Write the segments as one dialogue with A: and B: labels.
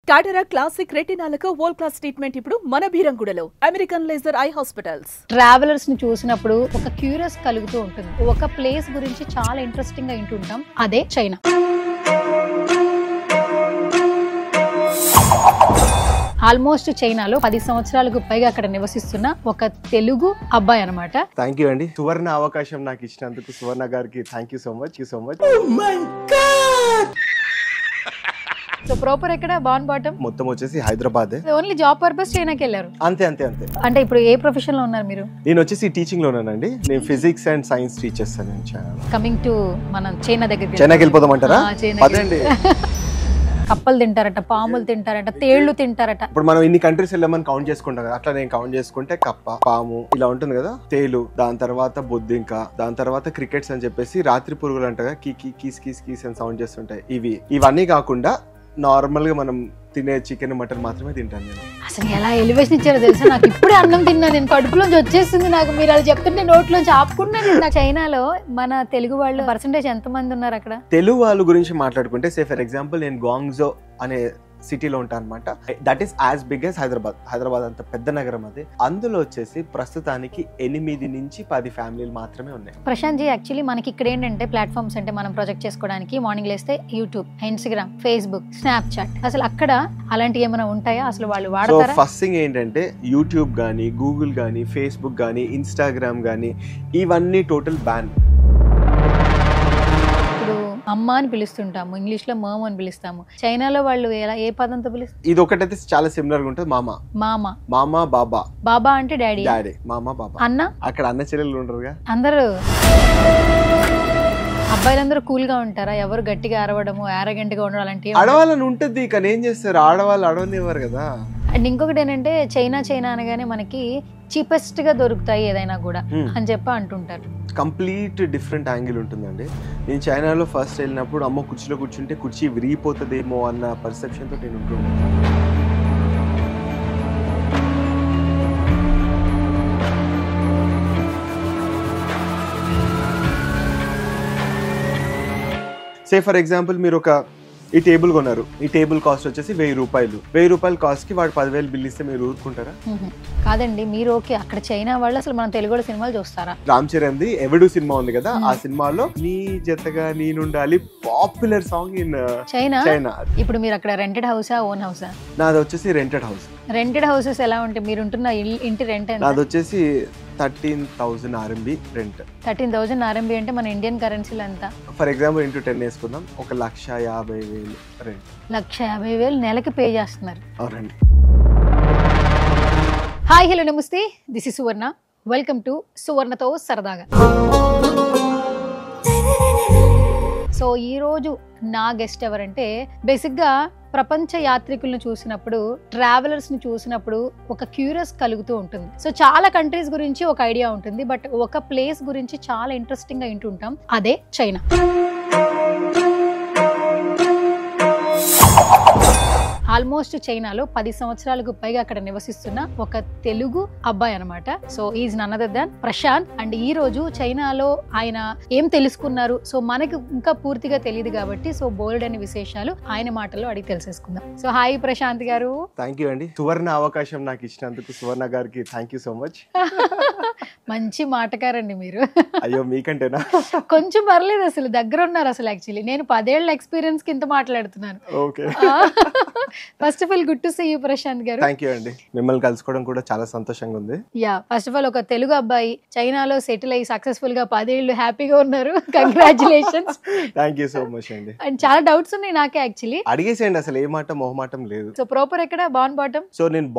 A: Cataract classic రెటినాలకు world class treatment ఇప్పుడు మన బీరంగూడలో American laser eye hospitals.
B: Travellers ని చూసినప్పుడు ఒక క్యూరియస్ కలుగుతూ ఉంటుంది. ఒక ప్లేస్ గురించి చాలా ఇంట్రెస్టింగ్ గా వింటుంటాం, అదే చైనా. ఆల్మోస్ట్ చైనాలో 10 సంవత్సరాలకు పైగా అక్కడ నివసిస్తున్న ఒక తెలుగు అబ్బాయి అనమాట.
C: థ్యాంక్ యూ అండి, సువర్ణ అవకాశం నాకు ఇచ్చినందుకు సువర్ణ గారికి thank you so much.
B: So proper ఎక్కడ? బాన్ బాటమ్.
C: మొత్తం వచ్చేసి హైదరాబాద్.
B: ఓన్లీ జాబ్ పర్పస్ చైనాకి వెళ్ళారు?
C: అంతే అంతే అంతే.
B: అంటే ఇప్పుడు ఏ ప్రొఫెషన్ లో ఉన్నారు మీరు?
C: నేను వచ్చేసి టీచింగ్ లో ఉన్నానండి. నేను ఫిజిక్స్ అండ్ సైన్స్ టీచ్ చేస్తాను నేను చైనాలో.
B: కమింగ్ టు మనం చైనా దగ్గరికి.
C: చైనాకి వెళ్ళిపోదామంటారా? అదండి.
B: కప్పలు తింటారట, పాములు తింటారట, తేళ్లు తింటారట.
C: ఇప్పుడు మనం ఇన్ని కంట్రీస్ వెళ్ళామని కౌంట్ చేసుకుంటాం కదా, అట్లా నేను కౌంట్ చేసుకుంటే కప్ప, పాము ఇలా ఉంటుంది కదా, తేలు, దాని తర్వాత బొద్దింక, దాని తర్వాత క్రికెట్స్ అని చెప్పేసి రాత్రి పురుగులు అంటగా కీ కీస్ కీస్ కీస్ అని సౌండ్ చేస్తుంటాయి. ఇవన్నీ కాకుండా నార్మల్ గా మనం తినే చికెన్ మటన్ మాత్రమే తింటాను నేను.
B: అసలు ఎలా ఎలివేషన్ ఇచ్చారో తెలుసా? నాకు ఇప్పుడే అన్నం తిన్నా, నేను కడుపులోంచి వచ్చేస్తుంది నాకు. మీరు అలా చెప్తుంటే నోట్లోంచి ఆపుకున్నాను. నాకు చైనాలో మన తెలుగు వాళ్ళు పర్సెంటేజ్ ఎంత మంది ఉన్నారు అక్కడ?
C: తెలుగు వాళ్ళ గురించి మాట్లాడుకుంటే సే ఫర్ ఎగ్జాంపుల్ నేను గ్వాంగ్జో అనే సిటీలో ఉంటాను అనమాట. That is as big as Hyderabad అంత పెద్ద నగరం అది. అందులో వచ్చేసి ప్రస్తుతానికి 8 నుంచి 10 ఫ్యామిలీలు మాత్రమే ఉన్నాయి.
B: ప్రశాంత్ జీ, యాక్చువల్లీ మనకి ఇక్కడ ఏంటంటే ప్లాట్ఫామ్స్ అంటే మనం ప్రొజెక్ట్ చేసుకోవడానికి మార్నింగ్ లేస్తే యూట్యూబ్, ఇన్స్టాగ్రామ్, ఫేస్బుక్, స్నాప్చాట్, అసలు అక్కడ అలాంటివి ఏమైనా ఉంటాయా? అసలు వాళ్ళు వాడతారా?
C: ఫస్ట్ థింగ్ ఏంటంటే యూట్యూబ్ గానీ, గూగుల్ గానీ, ఫేస్బుక్ గానీ, ఇన్స్టాగ్రామ్ గానీ ఇవన్నీ టోటల్ బ్యాన్.
B: అమ్మ అని పిలుస్తుంటాము, ఇంగ్లీష్ లో మమ్ అని పిలుస్తాము. చైనాలో వాళ్ళు ఏ పదంతో పిలుస్తారు?
C: ఇది ఒకటైతే చాలా సిమిలర్ గా ఉంటుంది. మామా, బాబా.
B: బాబా అంటే డాడీ,
C: మామా, బాబా.
B: అన్న?
C: అక్కడ అన్న చెల్లెలు ఉండరుగా.
B: అందరూ అబ్బాయిలందరూ కూల్ గా ఉంటారా? ఎవరు గట్టిగా అరవడము, ఆరగెంట్ గా ఉండడం అలాంటివి?
C: ఆడవాళ్ళని ఉంటుంది, కానీ ఏం చేస్తారు, ఆడవాళ్ళు అడవనివ్వరు కదా.
B: అండ్ ఇంకొకటి ఏంటంటే చైనా అనగానే మనకి చీపెస్ట్ గా దొరుకుతాయి ఏదైనా కూడా అని చెప్పి అంటుంటారు.
C: కంప్లీట్ డిఫరెంట్ యాంగిల్ ఉంటుందండి. నేను చైనాలో ఫస్ట్ వెళ్ళినప్పుడు అమ్మ కుర్చీలో కూర్చుంటే కుర్చీ విరిగిపోతుందేమో అన్న పర్సెప్షన్ తో నేను ఉంటున్నాను. సే ఫర్ ఎగ్జాంపుల్ మీరు ఈ టేబుల్ కొన్నారు, ఈ టేబుల్ కాస్ట్ వచ్చేసి 1000 రూపాయలు. 1000 రూపాయల కాస్ట్ కి వాడు 10,000 బిల్ ఇస్తే మీరు ఊరుకుంటారా?
B: కాదండి, మీరు ఓకే. అక్కడ చైనా వాళ్ళు అసలు మన తెలుగు సినిమాలు చూస్తారా?
C: రామ్ చరణ్ ది ఎవడు సినిమా ఉంది కదా, ఆ సినిమాలో నీ జతగా నేనుండాలి పాపులర్ సాంగ్ ఇన్ చైనా.
B: ఇప్పుడు మీరు అక్కడ రెంటెడ్ హౌసా, ఓన్ హౌసా?
C: నాది వచ్చేసి రెంటెడ్ హౌస్.
B: రెంటెడ్ హౌసెస్ ఎలా ఉంటాయి? మీరు ఉంటున్న ఇంటి రెంట్?
C: నాది వచ్చేసి 13,000 RMB రెంట్.
B: 13,000 RMB అంటే మన ఇండియన్ కరెన్సీలో ఎంత?
C: ఫర్ ఎగ్జాంపుల్ ఇంటూ 10 వేసుకుందాం, 1,50,000 రెంట్.
B: 1,50,000 నెలకి పే చేస్తున్నారు.
C: అవునండి.
B: హాయ్, హలో, నమస్తే. This is Suvarna. Welcome to సువర్ణతో సరదాగా. సో ఈ రోజు నా గెస్ట్ ఎవరంటే, బేసిక్గా ప్రపంచ యాత్రికులను చూసినప్పుడు, ట్రావెలర్స్ ని చూసినప్పుడు ఒక క్యూరియస్ కలుగుతూ ఉంటుంది. సో చాలా కంట్రీస్ గురించి ఒక ఐడియా ఉంటుంది, బట్ ఒక ప్లేస్ గురించి చాలా ఇంట్రెస్టింగ్ గా వింటుంటాం, అదే చైనా. ఆల్మోస్ట్ చైనాలో 10 సంవత్సరాలకు పైగా అక్కడ నివసిస్తున్న ఒక తెలుగు అబ్బాయి అనమాట. So is none other than Prashanth. And ఈ రోజు చైనాలో ఆయన ఏం తెలుసుకున్నారు, సో మనకు ఇంకా పూర్తిగా తెలియదు కాబట్టి సో బోల్డ్ అనే విశేషాలు ఆయన మాటల్లో అడిగి తెలిసేసుకుందాం. సో హాయ్ ప్రశాంత్ గారు.
C: థ్యాంక్ యూ అండి, సువర్ణ అవకాశం నాకు ఇచ్చినందుకు సువర్ణ గారికి థ్యాంక్ యూ సో మచ్.
B: మంచి మాటకారండి మీరు.
C: అయ్యో మీకంటేనా?
B: కొంచెం పర్లేదు, అసలు దగ్గర ఉన్నారు. అసలు యాక్చువల్లీ నేను 10 ఏళ్ల ఎక్స్పీరియన్స్ కింద మాట్లాడుతున్నాను.
C: Okay.
B: First of all good to see you Prashant గారు.
C: థ్యాంక్ యూ అండి, మిమ్మల్ని కలుసుకోవడం కూడా చాలా సంతోషంగా ఉంది.
B: యా, ఫస్ట్ ఆఫ్ ఆల్ ఒక తెలుగు అబ్బాయి చైనాలో సెటిల్ అయ్యి సక్సెస్ఫుల్ గా 10 ఏళ్ళు హ్యాపీగా ఉన్నారు. Congratulations.
C: Thank you so much అండి.
B: అండ్ చాలా డౌట్స్ ఉన్నాయి నాకే యాక్చువల్లీ.
C: అడిగేసేయండి, అసలు ఏ మాట మొహమాటం లేదు.
B: సో ప్రాపర్ ఎక్కడ? బాన్ బాటమ్.
C: సో నేను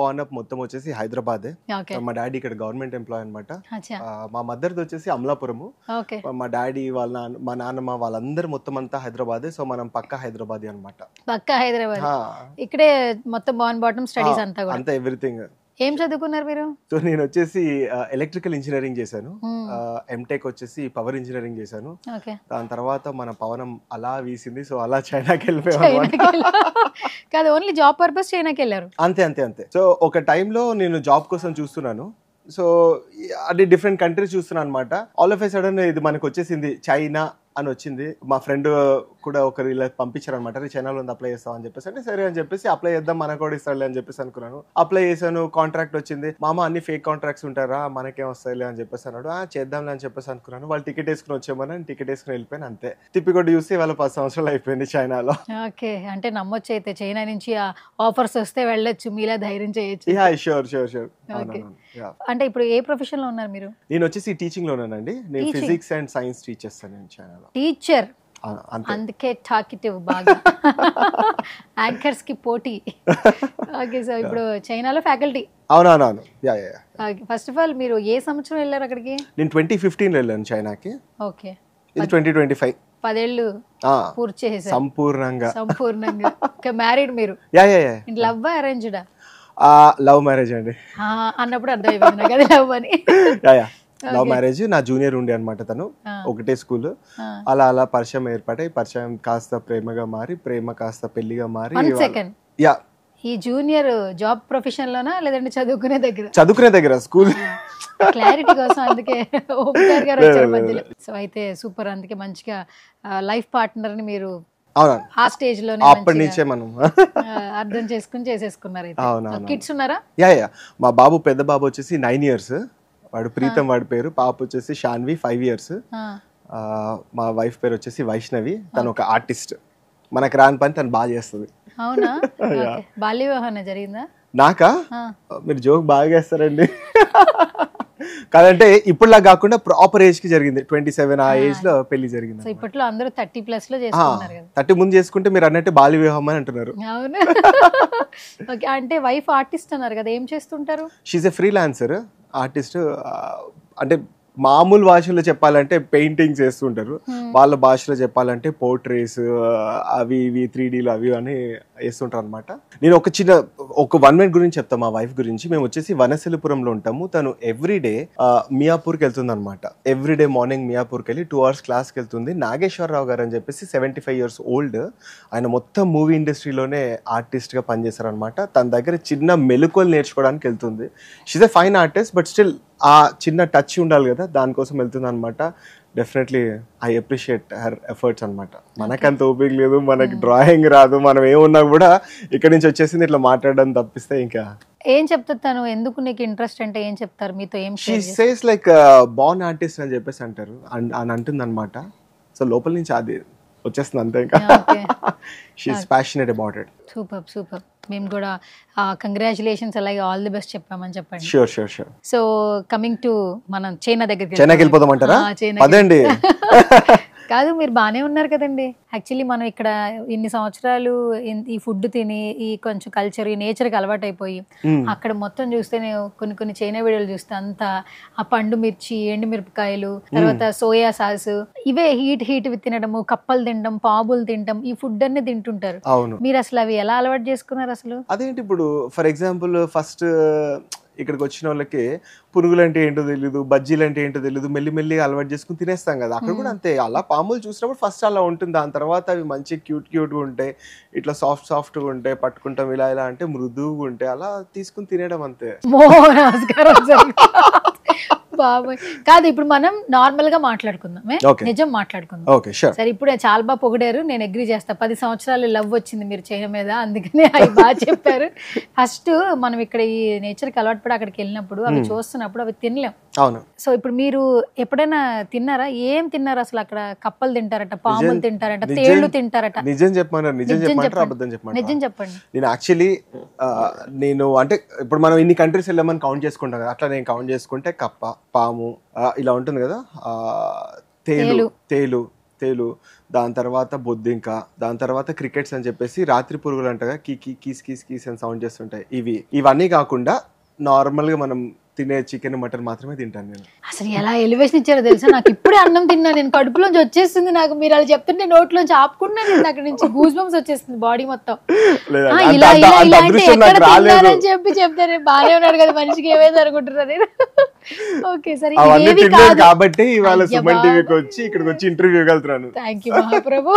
C: బాన్ అప్ మొత్తం వచ్చేసి హైదరాబాద్. మా డాడీ ఇక్కడ గవర్నమెంట్ ఎంప్లాయ్ అనమాట. మా మదర్ది వచ్చేసి అమలాపురము. మా డాడీ వాళ్ళ మా నాన్నమ్మ వాళ్ళందరూ మొత్తం అంతా హైదరాబాద్. సో మనం పక్కా హైదరాబాద్ అనమాట.
B: పక్కా హైదరాబాద్. ఇక్కడే మొత్తం బాన్ బాటమ్ స్టడీస్ అంతా
C: ఎవ్రీథింగ్.
B: ఏం చదువుకున్నారు మీరు?
C: సో నేను వచ్చేసి ఎలక్ట్రికల్ ఇంజనీరింగ్ చేశాను. ఎంటెక్ వచ్చేసి పవర్ ఇంజనీరింగ్ చేశాను. దాని తర్వాత మన పవనం అలా వీసింది, సో అలా చైనాకి వెళ్ళిపోయాను.
B: కాదు, ఓన్లీ జాబ్ పర్పస్ చైనాకి వెళ్ళారు?
C: అంతే అంతే అంతే. సో ఒక టైంలో నేను జాబ్ కోసం చూస్తున్నాను. సో అది డిఫరెంట్ కంట్రీస్ చూస్తున్నాను అనమాట. ఆల్ ఆఫ్ ఏ సడన్ ఇది మనకు వచ్చేసింది చైనా అని వచ్చింది. మా ఫ్రెండ్ కూడా ఒకరు ఇలా పంపించారు అనమాట, చైనాలో ఉంది అప్లై చేస్తాం అని చెప్పేసి. అంటే సరే అని చెప్పేసి అప్లై చేద్దాం, మనకు కూడా ఇస్తాడులే అని చెప్పేసి అనుకున్నాను. అప్లై చేశాను, కాంట్రాక్ట్ వచ్చింది. మామ అన్ని ఫేక్ కాంట్రాక్ట్స్ ఉంటారా, మనకేం వస్తాయిలే అని చెప్పేసి అన్నాడు. చేద్దాంలే అని చెప్పేసి అనుకున్నాను. వాళ్ళు టికెట్ వేసుకుని వచ్చేమని టికెట్ వేసుకుని వెళ్ళిపోయాను అంతే. తిప్పికొట్టి చూస్తే వాళ్ళ 10 సంవత్సరాలు అయిపోయింది చైనాలో.
B: ఓకే, అంటే నమ్మొచ్చు అయితే చైనా నుంచి ఆఫర్స్ వస్తే వెళ్ళొచ్చు, మీలా ధైర్యం చేయొచ్చు.
C: షూర్.
B: అంటే ఇప్పుడు ఏ ప్రొఫెషన్ లో ఉన్నారు మీరు?
C: నేను వచ్చేసి టీచింగ్ లో ఉన్నానండి. నేను ఫిజిక్స్ అండ్ సైన్స్ టీచ్ చేస్తాను నేను చైనాలో.
B: టీచర్, అందుకే టాకిటివ్ బాగా యాంకర్స్ కి పోటీ. ఓకే, సో ఇప్పుడు చైనాలో ఫ్యాకల్టీ.
C: అవునవునవును.
B: ఫస్ట్ ఆఫ్ ఆల్ మీరు ఏ సంవత్సరం వెళ్ళారు అక్కడికి?
C: నేను 2015 వెళ్ళాను చైనాకి.
B: ఓకే,
C: ఇది 2025.
B: 10 ఏళ్ళు పూర్తి చేసేసారు సంపూర్ణంగా. మ్యారీడ్ మీరు? లవ్ అరేంజ్డా?
C: లవ్ మ్యారేజ్ అండి.
B: అన్నప్పుడు అర్థమైపోయింది నాకు అది లవ్ అని.
C: Love marriage. నా జూనియర్ ఉండే అనమాట, తను ఒకటే స్కూల్. అలా అలా పరిచయం ఏర్పడాయి. పరిచయం కాస్త ప్రేమగా మారి, ప్రేమ కాస్త పెళ్లిగా మారి.
B: ఈ జూనియర్ జాబ్ ప్రొఫెషన్ లోనా లేదంటే చదువుకునే దగ్గర స్కూల్? క్లారిటీ కోసం అందుకే ఓంకార్ గారు వచ్చారు మధ్యలో. సో అయితే సూపర్, అందుకే మంచిగా లైఫ్ పార్ట్నర్ ని మీరు ఆ స్టేజ్ లో
C: అప్పటి నుంచే మనం
B: అర్థం చేసుకుని చేసేసుకున్నారు. కిడ్స్ ఉన్నారా?
C: మా బాబు, పెద్ద బాబు వచ్చేసి 9 years, వాడు ప్రీతం వాడి పేరు. పాప వచ్చేసి షాన్వి 5 years. మా వైఫ్ పేరు వచ్చేసి వైష్ణవి. తను ఒక ఆర్టిస్ట్. మనకు రాని పని తను బాగా చేస్తుంది.
B: అవునా? బాల్య వివాహం జరిగిందా?
C: నాకా? మీరు జోక్ బాగా చేస్తారండి. కాదంటే ఇప్పుడులా కాకుండా ప్రాపర్ ఏజ్ కి జరిగింది. 27 ఆ ఏజ్ లో పెళ్లి జరిగింది.
B: ఇప్పట్లో అందరూ 30+ లో చేసుకుంటున్నారు కదా.
C: 30 ముందు చేసుకుంటే మీరు అన్నట్టు బాల్య వివాహం అని అంటున్నారు.
B: అవును. ఓకే, అంటే వైఫ్ ఆర్టిస్ట్ అన్నారు కదా, ఏం చేస్తుంటారు?
C: She's a freelancer artist. అంటే మామూలు భాషలో చెప్పాలంటే పెయింటింగ్స్ వేస్తుంటారు, వాళ్ళ భాషలో చెప్పాలంటే పోర్ట్రేట్స్ అవి ఇవి 3Dలు అవి అని వేస్తుంటారు అనమాట. నేను ఒక 1 minute గురించి చెప్తాను మా వైఫ్ గురించి. మేము వచ్చేసి వనశలిపురంలో ఉంటాము. తను ఎవ్రీడే మియాపూర్కి వెళ్తుంది అనమాట. ఎవ్రీడే మార్నింగ్ మియాపూర్కి వెళ్ళి 2 hours క్లాస్కి వెళ్తుంది. నాగేశ్వరరావు గారు అని చెప్పేసి 75 years old. ఆయన మొత్తం మూవీ ఇండస్ట్రీలోనే ఆర్టిస్ట్గా పనిచేశారనమాట. తన దగ్గర చిన్న మెలకువలు నేర్చుకోవడానికి వెళ్తుంది. She's a fine artist, but still ఆ చిన్న టచ్ ఉండాలి కదా, దానికోసం వెళ్తుంది అనమాట. Definitely I appreciate her efforts అనమాట. మనకంత ఓపిక లేదు, మనకి డ్రాయింగ్ రాదు, మనం ఏమున్నా కూడా ఇక్కడి నుంచి వచ్చేసింది ఇట్లా మాట్లాడడం తప్పిస్తే ఇంకా
B: ఏం చెప్తారు? తను ఎందుకు నీకు ఇంట్రెస్ట్ అంటే ఏం చెప్తారు? మీతో ఏం
C: she says like born artist అని చెప్పేసి అంటారు అని అంటుంది అనమాట. సో లోపల నుంచి అది వచ్చేస్తుంది అంతే. ఇంకా she's passionate about it.
B: Super. మేము కూడా కంగ్రాచులేషన్స్, అలాగే ఆల్ ది బెస్ట్ చెప్పామని చెప్పండి.
C: షూర్.
B: సో కమింగ్ టు మనం చైనాకి
C: వెళ్ళిపోదామంటారా? పదండి.
B: కాదు, మీరు బాగానే ఉన్నారు కదండి. యాక్చువల్లీ మనం ఇక్కడ ఇన్ని సంవత్సరాలు ఈ ఫుడ్ తిని ఈ కొంచెం కల్చర్, ఈ నేచర్కి అలవాటు అయిపోయి అక్కడ మొత్తం చూస్తే కొన్ని చైనా వీడియోలు చూస్తే అంతా ఆ పండు మిర్చి, ఎండు మిరపకాయలు, తర్వాత సోయా సాస్, ఇవే హీట్ తినడము, కప్పలు తినడం, పాములు తినడం, ఈ ఫుడ్ అన్ని తింటుంటారు. మీరు అసలు అవి ఎలా అలవాటు చేసుకున్నారు అసలు?
C: అదేంటి, ఇప్పుడు ఫర్ ఎగ్జాంపుల్ ఫస్ట్ ఇక్కడికి వచ్చిన వాళ్ళకి పునుగులు అంటే ఏంటో తెలియదు, బజ్జీలు అంటే ఏంటో తెలియదు, మెల్లి అలవాటు చేసుకుని తినేస్తాం కదా. అక్కడ కూడా అంతే. అలా పాములు చూసినప్పుడు ఫస్ట్ అలా ఉంటుంది, దాని తర్వాత అవి మంచి క్యూట్గా ఉంటాయి, ఇట్లా సాఫ్ట్గా ఉంటాయి, పట్టుకుంటాం ఇలా అంటే మృదువుగా ఉంటాయి, అలా తీసుకుని తినేయడం అంతే.
B: బాబాయ్, కాదు ఇప్పుడు మనం నార్మల్ గా మాట్లాడుకుందామే, నిజం మాట్లాడుకుందాం. సరే, ఇప్పుడు చాలా బాగా పొగిడారు, నేను అగ్రీ చేస్తా. 10 సంవత్సరాలు లవ్ వచ్చింది మీరు చైనా మీద, అందుకని అవి బాగా చెప్పారు. ఫస్ట్ మనం ఇక్కడ ఈ నేచర్ కి అలవాటు పడి అక్కడికి వెళ్ళినప్పుడు అవి చూస్తున్నప్పుడు అవి తినలేం.
C: సో
B: ఇప్పుడు మీరు ఎప్పుడైనా తిన్నారా? ఏం తిన్నారు అసలు? అక్కడ కప్పలు తింటారట, పాములు తింటారట, తేళ్లు తింటారట.
C: నిజం చెప్పండి. నేను యాక్చువల్లీ నేను అంటే ఇప్పుడు మనం ఇన్ని కంట్రీస్ వెళ్ళామని కౌంట్ చేసుకుంటాం కదా, అట్లా నేను కౌంట్ చేసుకుంటే కప్ప, పాము ఇలా ఉంటుంది కదా, తేలు, దాని తర్వాత బొద్దింక, దాని తర్వాత క్రికెట్స్ అని చెప్పేసి రాత్రి పురుగులు అంటగా కీస్ అని సౌండ్ చేస్తుంటాయి. ఇవన్నీ కాకుండా నార్మల్ గా మనం తినే చికెన్, మటన్ మాత్రమే తింటాను నేను.
B: అసలు ఎలా ఎలివేషన్ ఇచ్చారో తెలుసా? నాకు ఇప్పుడే అన్నం తిన్నా నేను, కడుపులోంచి వచ్చేస్తుంది నాకు. మీరు అలా చెప్తుంటే నోట్లోంచి ఆపుకున్నాను నేను, అక్కడి నుంచి గూస్ బంప్స్ వచ్చేస్తుంది బాడీ మొత్తం. చెప్పి చెప్తాను, బాగానే ఉన్నాడు కదా మనిషికి, ఏమైంది అనుకుంటున్నా నేను. ఓకే, సరే,
C: కాబట్టి ఇవాళ సుమన్ టీవీకి వచ్చి ఇక్కడికి వచ్చి ఇంటర్వ్యూ వెళ్తున్నాను.
B: Thank you Mahaprabhu.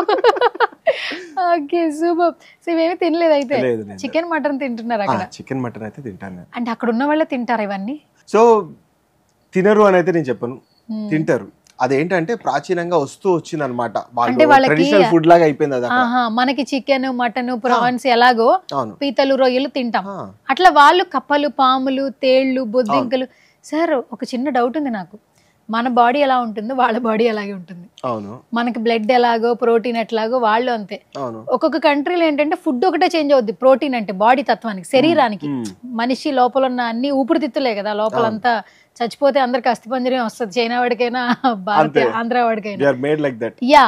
B: Okay, super. So ఇవేమి తినలేదు అయితే? చికెన్, మటన్ తింటున్నారు అక్కడ?
C: చికెన్, మటన్ అయితే తింటాను.
B: అంటే అక్కడ ఉన్న వాళ్ళే తింటారు ఇవన్నీ?
C: సో తినరు అని అయితే నేను చెప్పను, తింటారు. అదేంటంటే ప్రాచీనంగా వస్తూ వచ్చింది అనమాట,
B: అంటే వాళ్ళకి
C: ట్రెడిషనల్ ఫుడ్ లాగా అయిపోయింది అది అక్కడ.
B: మనకి చికెన్ మటన్ ప్రాన్స్ ఎలాగో
C: అవును
B: పీతలు రొయ్యలు తింటాం,
C: ఆ,
B: అట్లా వాళ్ళు కప్పలు పాములు తేళ్లు బొద్దింకలు. సార్ ఒక చిన్న డౌట్ ఉంది నాకు, మన బాడీ ఎలా ఉంటుందో వాళ్ళ బాడీ అలాగే ఉంటుంది.
C: అవును
B: మనకి బ్లడ్ ఎలాగో ప్రోటీన్ ఎట్లాగో వాళ్ళు అంతే.
C: అవును
B: ఒక్కొక్క కంట్రీలో ఏంటంటే ఫుడ్ ఒకటే చేంజ్ అవుద్ది, ప్రోటీన్ అంటే బాడీ తత్వానికి శరీరానికి. మనిషి లోపల ఉన్న అన్ని ఊపిరితిత్తులే కదా, లోపలంతా చచ్చిపోతే అందరికి అస్థిపంజరం వస్తుంది, చైనా వాడికైనా భారత ఆంధ్ర వాడికైనా.
C: They are made like that.
B: Yeah,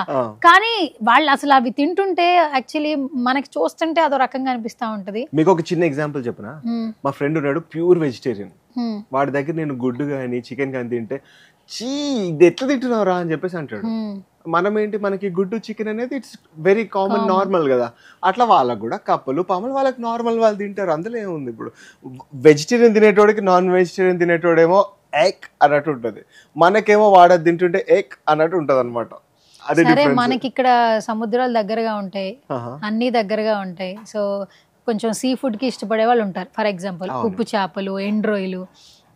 B: కానీ వాళ్ళు అసలు అవి తింటుంటే యాక్చువల్లీ మనకి చూస్తుంటే అదో రకంగా అనిపిస్తా ఉంటది.
C: మీకు ఒక చిన్న ఎగ్జాంపుల్ చెప్పనా, మా ఫ్రెండ్ ఉన్నాడు ప్యూర్ వెజిటేరియన్, వాడి దగ్గర నేను గుడ్డు కానీ చికెన్ కానీ తింటే చీ ఇది ఎట్లా తింటున్నావురా అని చెప్పేసి అంటాడు. మనం ఏంటి, మనకి గుడ్డు చికెన్ అనేది ఇట్స్ వెరీ కామన్ నార్మల్ కదా, అట్లా వాళ్ళకు కూడా కప్పలు పాములు వాళ్ళకి నార్మల్, వాళ్ళు తింటారు, అందులో ఏముంది. ఇప్పుడు వెజిటేరియన్ తినేటోడికి నాన్ వెజిటేరియన్ తినేటోడేమో ఎగ్ అన్నట్టు ఉంటుంది, మనకేమో వాడది తింటుంటే ఎగ్ అన్నట్టు ఉంటది అనమాట.
B: సరే, మనకి ఇక్కడ సముద్రాలు దగ్గరగా ఉంటాయి, అన్ని దగ్గరగా ఉంటాయి, సో కొంచెం సీ ఫుడ్ కి ఇష్టపడే వాళ్ళు ఉంటారు. ఫర్ ఎగ్జాంపుల్ ఉప్పు చేపలు, ఎండ్రోయిలు,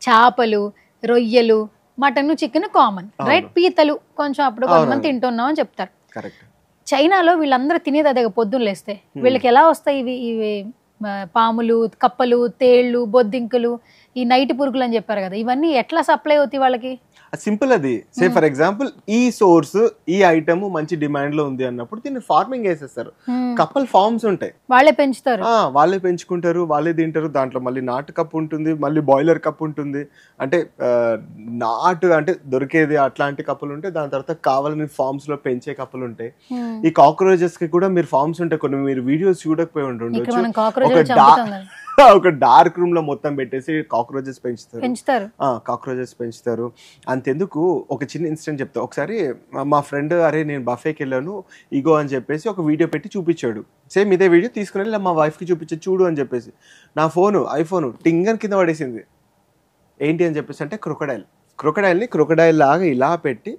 B: చేపలు, రొయ్యలు, మటన్ చికెన్ కామన్, రైట్? పీతలు కొంచెం అప్పుడు కొంతమంది తింటున్నాం అని చెప్తారు. చైనాలో వీళ్ళందరూ తినేది అదే, పొద్దున్న లేస్తే వీళ్ళకి ఎలా వస్తాయి ఇవి పాములు, కప్పలు, తేళ్లు, బొద్దింకలు, ఈ నైట్ పురుగులు అని చెప్పారు కదా, ఇవన్నీ ఎట్లా సప్లై అవుతాయి వాళ్ళకి?
C: సింపుల్ అది. సే ఫర్ ఎగ్జాంపుల్ ఈ సోర్స్ ఈ ఐటమ్ మంచి డిమాండ్ లో ఉంది అన్నప్పుడు దీన్ని ఫార్మింగ్ వేసేస్తారు. కప్పల్ ఫార్మ్స్ ఉంటాయి,
B: వాళ్ళే పెంచుతారు,
C: వాళ్ళే పెంచుకుంటారు, వాళ్ళే తింటారు. దాంట్లో మళ్ళీ నాటు కప్పు ఉంటుంది, మళ్ళీ బాయిలర్ కప్పు ఉంటుంది, అంటే నాటు అంటే దొరికేది అట్లాంటి కప్పులు ఉంటాయి. దాని తర్వాత కావాలని ఫార్మ్స్ లో పెంచే కప్పులు ఉంటాయి. ఈ కాక్రోచెస్ కి కూడా మీరు ఫార్మ్స్ ఉంటాయి కొన్ని, మీరు వీడియోస్ చూడకపోయి ఉండొచ్చు. ఒక డార్క్ రూమ్ లో మొత్తం పెట్టేసి కాక్రోచెస్ పెంచుతారు. కాక్రోచెస్ పెంచుతారు. అంతెందుకు ఒక చిన్న ఇన్సిడెంట్ చెప్తా. ఒకసారి మా ఫ్రెండ్, అరే నేను బఫేకి వెళ్ళాను ఇగో అని చెప్పేసి ఒక వీడియో పెట్టి చూపించాడు. సేమ్ ఇదే వీడియో తీసుకుని వెళ్ళి మా వైఫ్ కి చూపించాడు, చూడు అని చెప్పేసి. నా ఐఫోన్ టింగన్ కింద పడేసింది. ఏంటి అని చెప్పేసి అంటే క్రొకడైల్ లాగా ఇలా పెట్టి,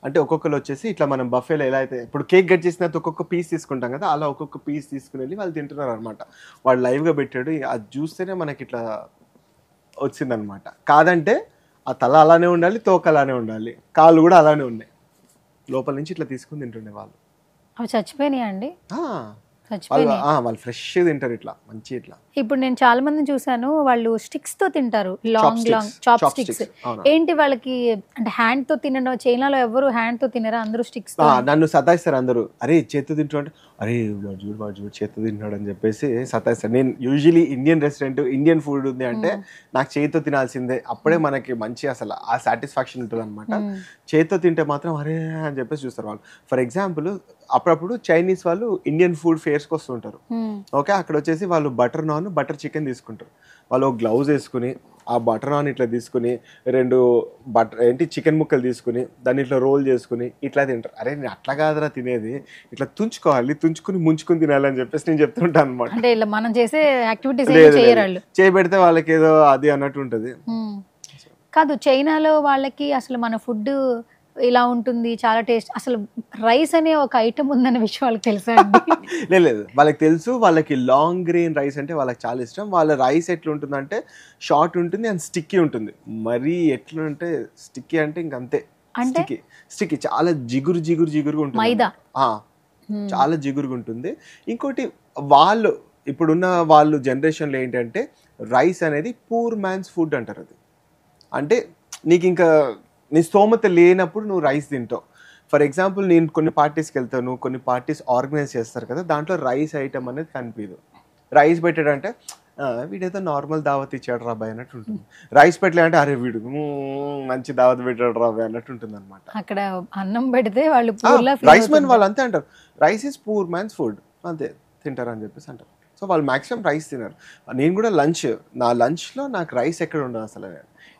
C: అంటే ఒక్కొక్కరు వచ్చేసి ఇట్లా మనం బఫేలో ఎలా అయితే ఇప్పుడు కేక్ కట్ చేసిన ఒక్కొక్క పీస్ తీసుకుంటాం కదా, అలా ఒక్కొక్క పీస్ తీసుకుని వెళ్ళి వాళ్ళు తింటున్నారు అనమాట. వాడు లైవ్గా పెట్టాడు, అది చూస్తేనే మనకి ఇట్లా వచ్చిందనమాట. కాదంటే ఆ తల అలానే ఉండాలి, తోక అలానే ఉండాలి, కాళ్ళు కూడా అలానే ఉన్నాయి, లోపల నుంచి ఇట్లా తీసుకుని తింటుండే వాళ్ళు.
B: అవి చచ్చిపోయినాయా అండి?
C: వాళ్ళు ఫ్రెష్ తింటారు ఇట్లా మంచి ఇట్లా.
B: ఇప్పుడు నేను చాలా మందిని చూసాను, వాళ్ళు స్టిక్స్ తో తింటారు, లాంగ్ చాప్ స్టిక్స్. ఏంటి వాళ్ళకి అంటే హ్యాండ్ తో తినడం? చైనాలో ఎవరు హ్యాండ్ తో తినరా, అందరూ స్టిక్స్.
C: నన్ను సతాయిస్తారు అందరూ, అరే చేత్తో తింటూ అంటే, అరే వాడు చేత్తో తింటున్నాడు అని చెప్పేసి సతాయిస్తారు. నేను usually Indian restaurant Indian food ఉంది అంటే నాకు చేతితో తినాల్సిందే, అప్పుడే మనకి మంచి అసలు ఆ సాటిస్ఫాక్షన్ ఉంటుంది అనమాట. చేతితో తింటే మాత్రం అరే అని చెప్పేసి చూస్తారు వాళ్ళు. ఫర్ ఎగ్జాంపుల్ అప్పుడప్పుడు చైనీస్ వాళ్ళు ఇండియన్ ఫుడ్ ఫేర్స్కి వస్తుంటారు. ఓకే, అక్కడ వచ్చేసి వాళ్ళు బటర్ చికెన్ తీసుకుంటారు. వాళ్ళు గ్లౌజ్ వేసుకుని ఆ బటర్ నాన్ ఇట్లా తీసుకుని 2 చికెన్ ముక్కలు తీసుకుని దాన్ని ఇట్లా రోల్ చేసుకుని ఇట్లా తింటారు. అరే నేను అట్లా కాదురా తినేది, ఇట్లా తుంచుకుని ముంచుకుని తినాలని చెప్పేసి నేను చెప్తుంటాను అనమాట.
B: అంటే ఇలా మనం చేసే యాక్టివిటీస్
C: చేయబెడితే వాళ్ళకి ఏదో అది అన్నట్టు ఉంటది.
B: కాదు, చైనాలో వాళ్ళకి అసలు మన ఫుడ్ ఇలా ఉంటుంది, చాలా టేస్ట్. అసలు రైస్ అనే ఒక ఐటమ్ ఉందనే విషయం వాళ్ళకి తెలుసా?
C: లేదు, వాళ్ళకి తెలుసు. వాళ్ళకి లాంగ్ గ్రెయిన్ రైస్ అంటే వాళ్ళకి చాలా ఇష్టం. వాళ్ళ రైస్ ఎట్లా ఉంటుందంటే షార్ట్ ఉంటుంది అండ్ స్టిక్కీ ఉంటుంది. మరీ ఎట్లా అంటే స్టిక్కీ అంటే ఇంకంతే, స్టిక్కీ చాలా జిగురుగా ఉంటుంది,
B: మైదా
C: చాలా జిగురుగా ఉంటుంది. ఇంకోటి ఇప్పుడున్న వాళ్ళు జనరేషన్లో ఏంటంటే రైస్ అనేది పూర్ మ్యాన్స్ ఫుడ్ అంటారు. అది అంటే నీకు ఇంకా నీ స్తోమత లేనప్పుడు నువ్వు రైస్ తింటావు. ఫర్ ఎగ్జాంపుల్ నేను కొన్ని పార్టీస్కి వెళ్తాను, కొన్ని పార్టీస్ ఆర్గనైజ్ చేస్తారు కదా, దాంట్లో రైస్ ఐటమ్ అనేది కనిపించదు. రైస్ పెట్టాడంటే వీడేదో నార్మల్ దావత్ ఇచ్చాడు రాబాయ్ అన్నట్టు ఉంటుంది. రైస్ పెట్టలేదంటే అరే వీడు మంచి దావత్ పెట్టాడు రాబాయ్ అన్నట్టు ఉంటుంది అనమాట.
B: అక్కడ అన్నం పెడితే వాళ్ళు
C: రైస్ మ్యాన్ వాళ్ళు అంతే అంటారు, rice is poor man's food, అంతే తింటారు అని చెప్పేసి అంటారు. సో వాళ్ళు మ్యాక్సిమం రైస్ తినరు. నేను కూడా నా లంచ్లో నాకు రైస్ ఎక్కడ ఉండదు అసలు.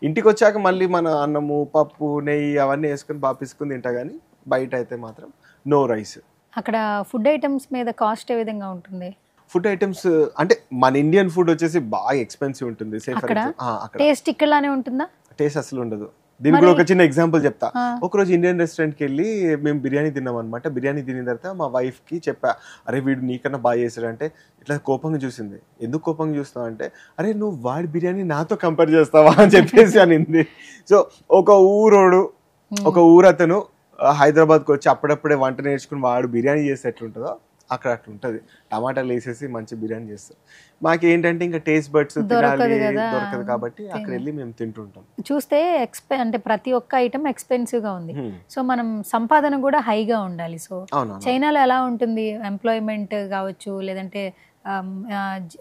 C: ఇంటికి వచ్చాక మళ్ళీ మన అన్నము పప్పు నెయ్యి అవన్నీ వేసుకుని బాపిసుకుని తింటా, కానీ బయట అయితే మాత్రం నో రైస్.
B: అక్కడ ఫుడ్ ఐటమ్స్ మీద కాస్ట్ ఏ విధంగా ఉంటుంది?
C: ఫుడ్ ఐటమ్స్ అంటే మన ఇండియన్ ఫుడ్ వచ్చేసి బాగా ఎక్స్పెన్సివ్ ఉంటుంది.
B: టేస్ట్ ఇక్కడనే ఉంటుందా?
C: టేస్ట్ అసలు ఉండదు. దీనికి కూడా ఒక చిన్న ఎగ్జాంపుల్ చెప్తా. ఒకరోజు ఇండియన్ రెస్టారెంట్కి వెళ్ళి మేము బిర్యానీ తిన్నాం అనమాట. బిర్యానీ తిన్న తర్వాత మా వైఫ్కి చెప్పా, అరే వీడు నీకన్నా బాగా చేశాడు అంటే ఇట్లా కోపంగా చూసింది. ఎందుకు కోపంగా చూస్తావు అంటే, అరే నువ్వు వాడి బిర్యానీ నాతో కంపేర్ చేస్తావా అని చెప్పేసి అనింది. సో ఒక ఊరోడు ఒక ఊరు అతను హైదరాబాద్కి వచ్చి అప్పుడప్పుడే వంట నేర్చుకుని వాడు బిర్యానీ చేస్తే ఎట్లుంటుందో అక్కడ అట్లా ఉంటుంది. టమాటాలు వేసేసి మంచి బిర్యానీ చేస్తారు. మాకు ఏంటంటే ఇంకా టేస్ట్ బడ్స్ తినాలి దొరకదు కాబట్టి అక్కడ వెళ్ళి మేము తింటుంటాం.
B: చూస్తే అంటే ప్రతి ఒక్క ఐటమ్ ఎక్స్పెన్సివ్ గా ఉంది. సో మనం సంపాదన కూడా హైగా ఉండాలి. సో చైనాలో ఎలా ఉంటుంది ఎంప్లాయ్మెంట్ కావచ్చు, లేదంటే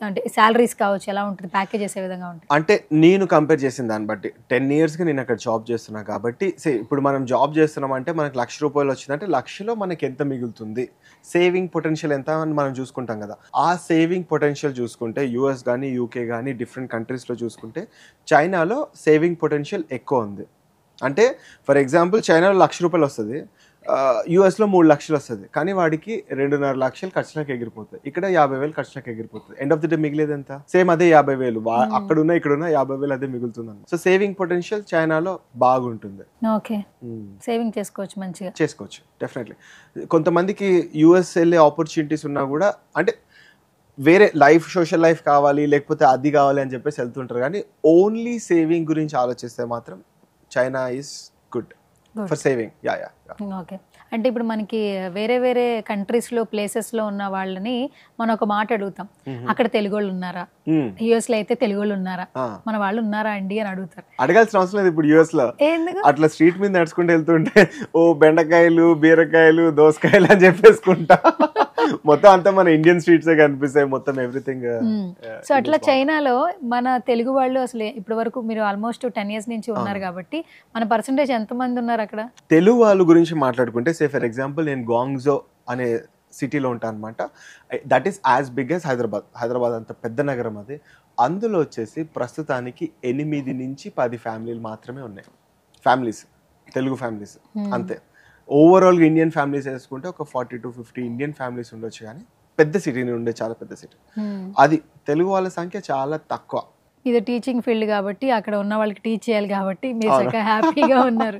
B: అంటే సాలరీస్ కావచ్చు, ఎలా ఉంటుంది, ప్యాకేజెస్ ఏ విధంగా ఉంటుంది?
C: అంటే నేను కంపేర్ చేసిన దాన్ని బట్టి 10 yearsగా నేను అక్కడ జాబ్ చేస్తున్నా కాబట్టి ఇప్పుడు మనం జాబ్ చేస్తున్నాం అంటే మనకు ₹1,00,000 వచ్చిందంటే 1,00,000లో మనకి ఎంత మిగులుతుంది, సేవింగ్ పొటెన్షియల్ ఎంత అని మనం చూసుకుంటాం కదా. ఆ సేవింగ్ పొటెన్షియల్ చూసుకుంటే US కానీ UK కానీ డిఫరెంట్ కంట్రీస్లో చూసుకుంటే చైనాలో సేవింగ్ పొటెన్షియల్ ఎక్కువ ఉంది. అంటే ఫర్ ఎగ్జాంపుల్ చైనాలో ₹1,00,000 వస్తుంది, US లో 3 లక్షలు వస్తుంది, కానీ వాడికి 2.5 లక్షలు ఖర్చులకు ఎగిరిపోతాయి. ఇక్కడ 50,000 ఖర్చులకు ఎగిరిపోతుంది. ఎండ్ ఆఫ్ ది డే మిగిలేదు ఎంత? సేమ్ అదే 50,000 అక్కడున్న ఇక్కడున్న 50,000 అదే మిగులుతుంది. సో సేవింగ్ పొటెన్షియల్ చైనాలో బాగుంటుంది.
B: ఓకే, సేవింగ్ చేసుకోవచ్చు, మంచిగా
C: చేసుకోవచ్చు డెఫినెట్లీ. కొంతమందికి US వెళ్ళే ఆపర్చునిటీస్ ఉన్నా కూడా అంటే వేరే లైఫ్, సోషల్ లైఫ్ కావాలి లేకపోతే అది కావాలి అని చెప్పేసి వెళ్తుంటారు, కానీ ఓన్లీ సేవింగ్ గురించి ఆలోచిస్తే మాత్రం China is good for saving.
B: Okay, అంటే ఇప్పుడు మనకి వేరే వేరే కంట్రీస్ లో ప్లేసెస్ లో ఉన్న వాళ్ళని మనం ఒక మాట అడుగుతాం, అక్కడ తెలుగు వాళ్ళు ఉన్నారా, US లో అయితే తెలుగు వాళ్ళు ఉన్నారా, మన వాళ్ళు ఉన్నారా అండి అని అడుగుతారు.
C: అడగాల్సిన అవసరం లేదు. ఇప్పుడు US లో అట్లా స్ట్రీట్ మీద నడుచుకుంటూ వెళ్తుంటే ఓ బెండకాయలు, బీరకాయలు, దోసకాయలు అని చెప్పేసుకుంటా మొత్తం అంతా మన ఇండియన్ స్ట్రీట్స్ కనిపిస్తాయి, మొత్తం ఎవ్రీథింగ్.
B: సో అట్లా చైనాలో మన తెలుగు వాళ్ళు అసలు ఇప్పటి వరకు మీరు ఆల్మోస్ట్ 10 years నుంచి ఉన్నారు కాబట్టి మన పర్సంటేజ్ ఎంత మంది ఉన్నారు అక్కడ?
C: తెలుగు వాళ్ళ గురించి మాట్లాడుకుంటే ఫర్ ఎగ్జాంపుల్ నేను గ్వాంగ్జో అనే సిటీలో ఉంటాను అనమాట. That is as big as Hyderabad అంత పెద్ద నగరం అది. అందులో వచ్చేసి ప్రస్తుతానికి 8 నుంచి 10 ఫ్యామిలీలు మాత్రమే ఉన్నాయి, ఫ్యామిలీస్, తెలుగు ఫ్యామిలీస్ అంతే. ఓవరాల్గా ఇండియన్ ఫ్యామిలీస్ వేసుకుంటే ఒక 40 to 50 ఇండియన్ ఫ్యామిలీస్ ఉండొచ్చు, కానీ పెద్ద సిటీని ఉండే చాలా పెద్ద సిటీ అది. తెలుగు వాళ్ళ సంఖ్య చాలా తక్కువ.
B: ఇది టీచింగ్ ఫీల్డ్ కాబట్టి అక్కడ ఉన్న వాళ్ళకి టీచ్ చేయాలి కాబట్టి మీరు చక్కగా హ్యాపీగా ఉన్నారు.